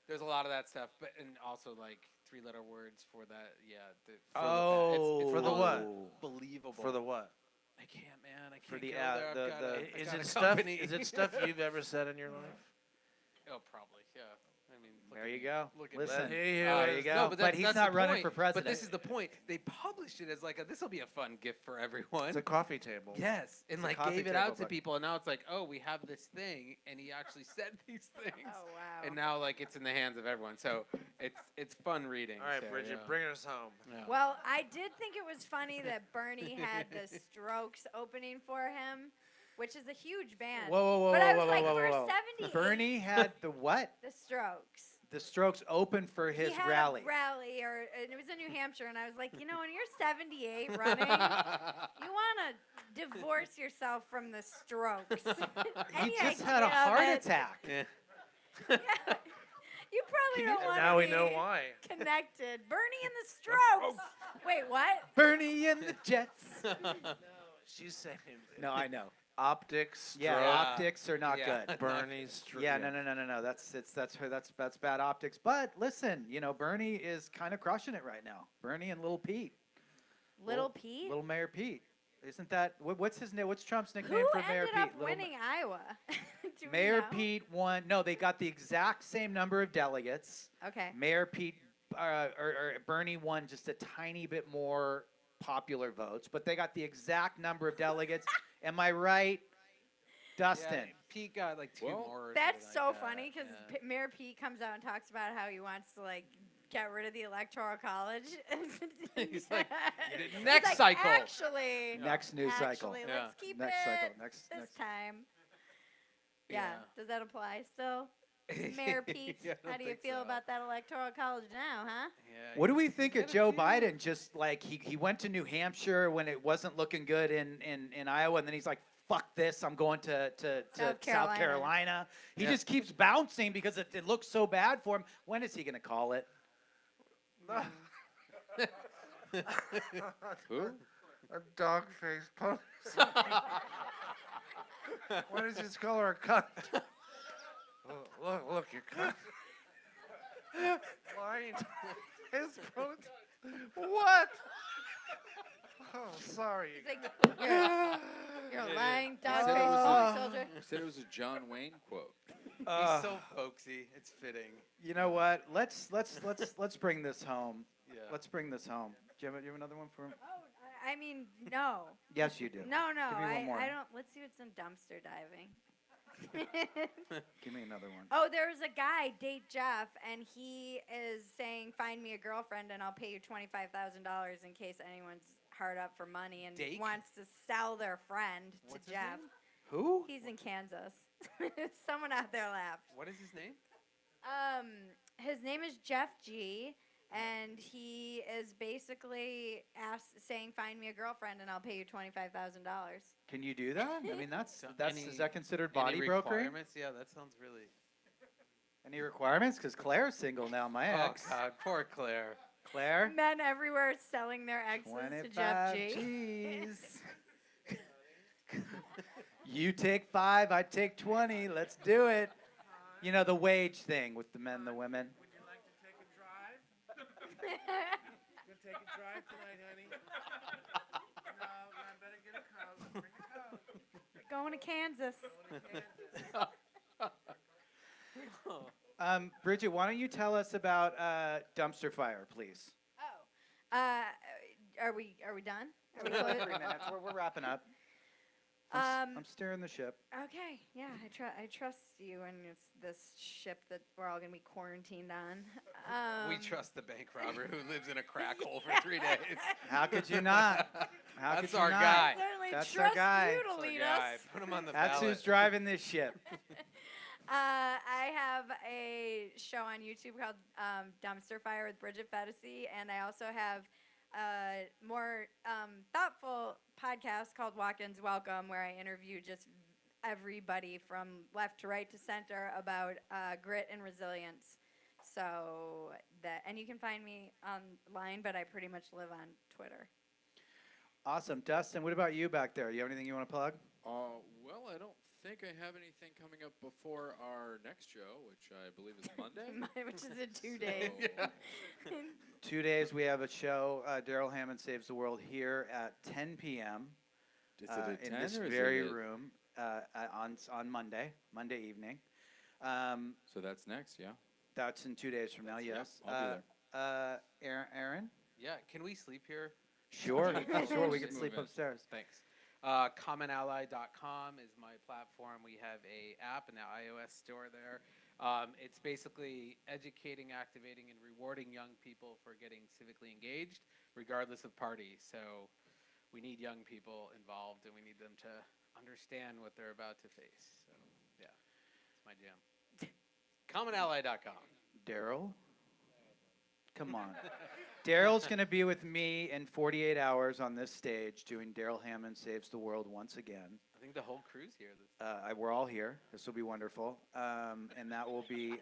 there's a lot of that stuff, but and also like 3-letter words for that. Yeah. Oh, For the what? Believable. For the what? I can't, man. I can't For the, go uh, there. I've the- got the- a- I've Is got it a stuff? company. Is it stuff you've ever said in your life? Oh, probably. Yeah. I mean, look There at you me. go. Look at Listen, me. there you go. No, but that's, he's that's not the running point. for president. But this is the point. They published it as like this will be a fun gift for everyone. It's a coffee table. Yes, and It's a like coffee gave it table out to book. people, and now it's like, oh, we have this thing, and he actually said these things, Oh, wow. and now like it's in the hands of everyone. So it's fun reading. All right, so, Bridget, yeah. bring us home. Yeah. Well, I did think it was funny that Bernie had the Strokes opening for him, which is a huge band. Whoa. But I was whoa, like, whoa, for whoa. 78 Bernie had the what? The Strokes. The Strokes open for his he had rally. a rally, and it was in New Hampshire, and I was like, when you're 78 running, you want to divorce yourself from the Strokes. He Any just had a idea of heart it? attack. Yeah. Yeah. You probably don't And want now to we be know why. connected. Bernie and the Strokes. Wait, what? Bernie and the Jets. She's saying No, I know. optics. Yeah, stroke, optics are not Yeah. good. Bernie. Stro- Yeah, no. That's bad optics. But listen, Bernie is kind of crushing it right now. Bernie and Little Pete, Little Pete? Little Mayor Pete. Isn't that what's his name? What's Trump's nickname Who for Mayor ended Pete? up Little winning Iowa? Do we Mayor know? Pete won. No, they got the exact same number of delegates. Okay. Mayor Pete or Bernie won just a tiny bit more popular votes, but they got the exact number of delegates. Am I right, Dustin? Yeah, Pete got like 2 Well, more. or That's something so like that. funny because Yeah. Mayor Pete comes out and talks about how he wants to get rid of the electoral college. He's like, He's next like, cycle. Actually, Next news cycle. actually, Yeah. let's keep Next it cycle. Next. this next. time. Yeah. Does that apply still? Mayor Pete, Yeah, I don't how do you think feel so. about that electoral college now, huh? Yeah, What do we think of got a Joe few- Biden? Just like he went to New Hampshire when it wasn't looking good in Iowa, and then he's like, "Fuck this! I'm going to South Carolina. Carolina." He Yeah. just keeps bouncing because it looks so bad for him. When is he going to call it? Who? A dog face pony. Why does he call her a cunt? Look, you cunt. Lying. His protein. What? Oh, sorry. He's like, you're a lying said dog-faced it was pony soldier. You said it was a John Wayne quote. Uh, He's so folksy. It's fitting. you know what? Let's bring this home. Yeah. Let's bring this home. Do you have another one for him? Oh, I mean, no. Yes, you do. No, Give me one more. I don't. Let's see what's in dumpster diving. Give me another one. Oh, there's a guy, Date Jeff, and he is saying, "Find me a girlfriend, and I'll pay you $25,000 in case anyone's hard up for money and Dake? wants to sell their friend What's to his Jeff." name? Who? He's in Kansas. Someone out there laughed. What is his name? His name is Jeff G. And he is basically saying, "Find me a girlfriend, and I'll pay you $25,000." Can you do that? I mean, So is that considered body Any brokering? requirements? Yeah, that sounds really. Any requirements? Because Claire's single now, my Oh ex. God, poor Claire. Claire? Men everywhere selling their exes to Jeff 25 G. G's. You take 5, I take 20. Let's do it. You know, the wage thing with the men and the women. Would you like to take a drive? Gonna take a drive tonight, honey? No, I better get a coat. Bring a coat. Going to Kansas. Bridget, why don't you tell us about dumpster fire, please? Oh, are we done? Are we 3 close? minutes. We're wrapping up. I'm steering the ship. Okay, yeah, I trust you and this ship that we're all gonna be quarantined on. We trust the bank robber who lives in a crack hole for 3 days. How could you not? How That's could you our not? guy. Certainly That's our trust guy. you to That's our lead guy. us. Put him on the That's ballot. who's driving this ship. I have a show on YouTube called Dumpster Fire with Bridget Fetisi, and I also have a more thoughtful podcast called Walk-Ins Welcome, where I interview just everybody from left to right to center about grit and resilience. So and you can find me online, but I pretty much live on Twitter. Awesome. Dustin, what about you back there? You have anything you want to plug? Well, I don't think I have anything coming up before our next show, which I believe is Monday. Which is in 2 days. So- 2 days we have a show. Darrell Hammond Saves the World here at 10 p.m. Is it at in 10 this or is very it at- room on Monday evening. So that's next, yeah. That's in 2 days from now, Yeah, yes. I'll be Aaron? Yeah, can we sleep here? Sure, sure. We can Just sleep move in. upstairs. Thanks. CommonAlly.com is my platform. We have a app and an iOS store there. It's basically educating, activating, and rewarding young people for getting civically engaged, regardless of party. So we need young people involved, and we need them to understand what they're about to face. So yeah, it's my jam. CommonAlly.com. Darrell? Come on. Darrell's going to be with me in 48 hours on this stage doing Darrell Hammond Saves the World once again. I think the whole crew's here. We're all here. This will be wonderful. And that will be,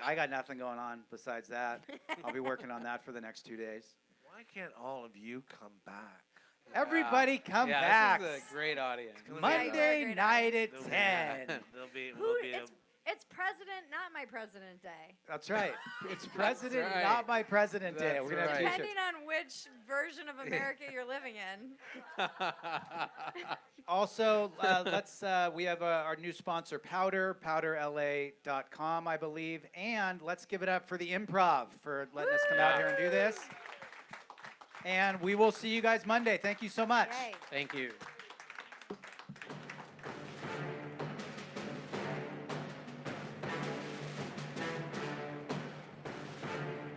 I got nothing going on besides that. I'll be working on that for the next 2 days. Why can't all of you come back? Everybody come yeah, back. This is a great audience. Monday Great night audience. at 10. There'll be It's President, not my President Day. That's right. It's President, right. not my President Day. That's We're going to have right. t-shirts. Depending on which version of America you're living in. Also, we have our new sponsor, Powder, powderla.com, I believe. And let's give it up for the Improv for letting us come out here and do this. And we will see you guys Monday. Thank you so much. Yay. Thank you.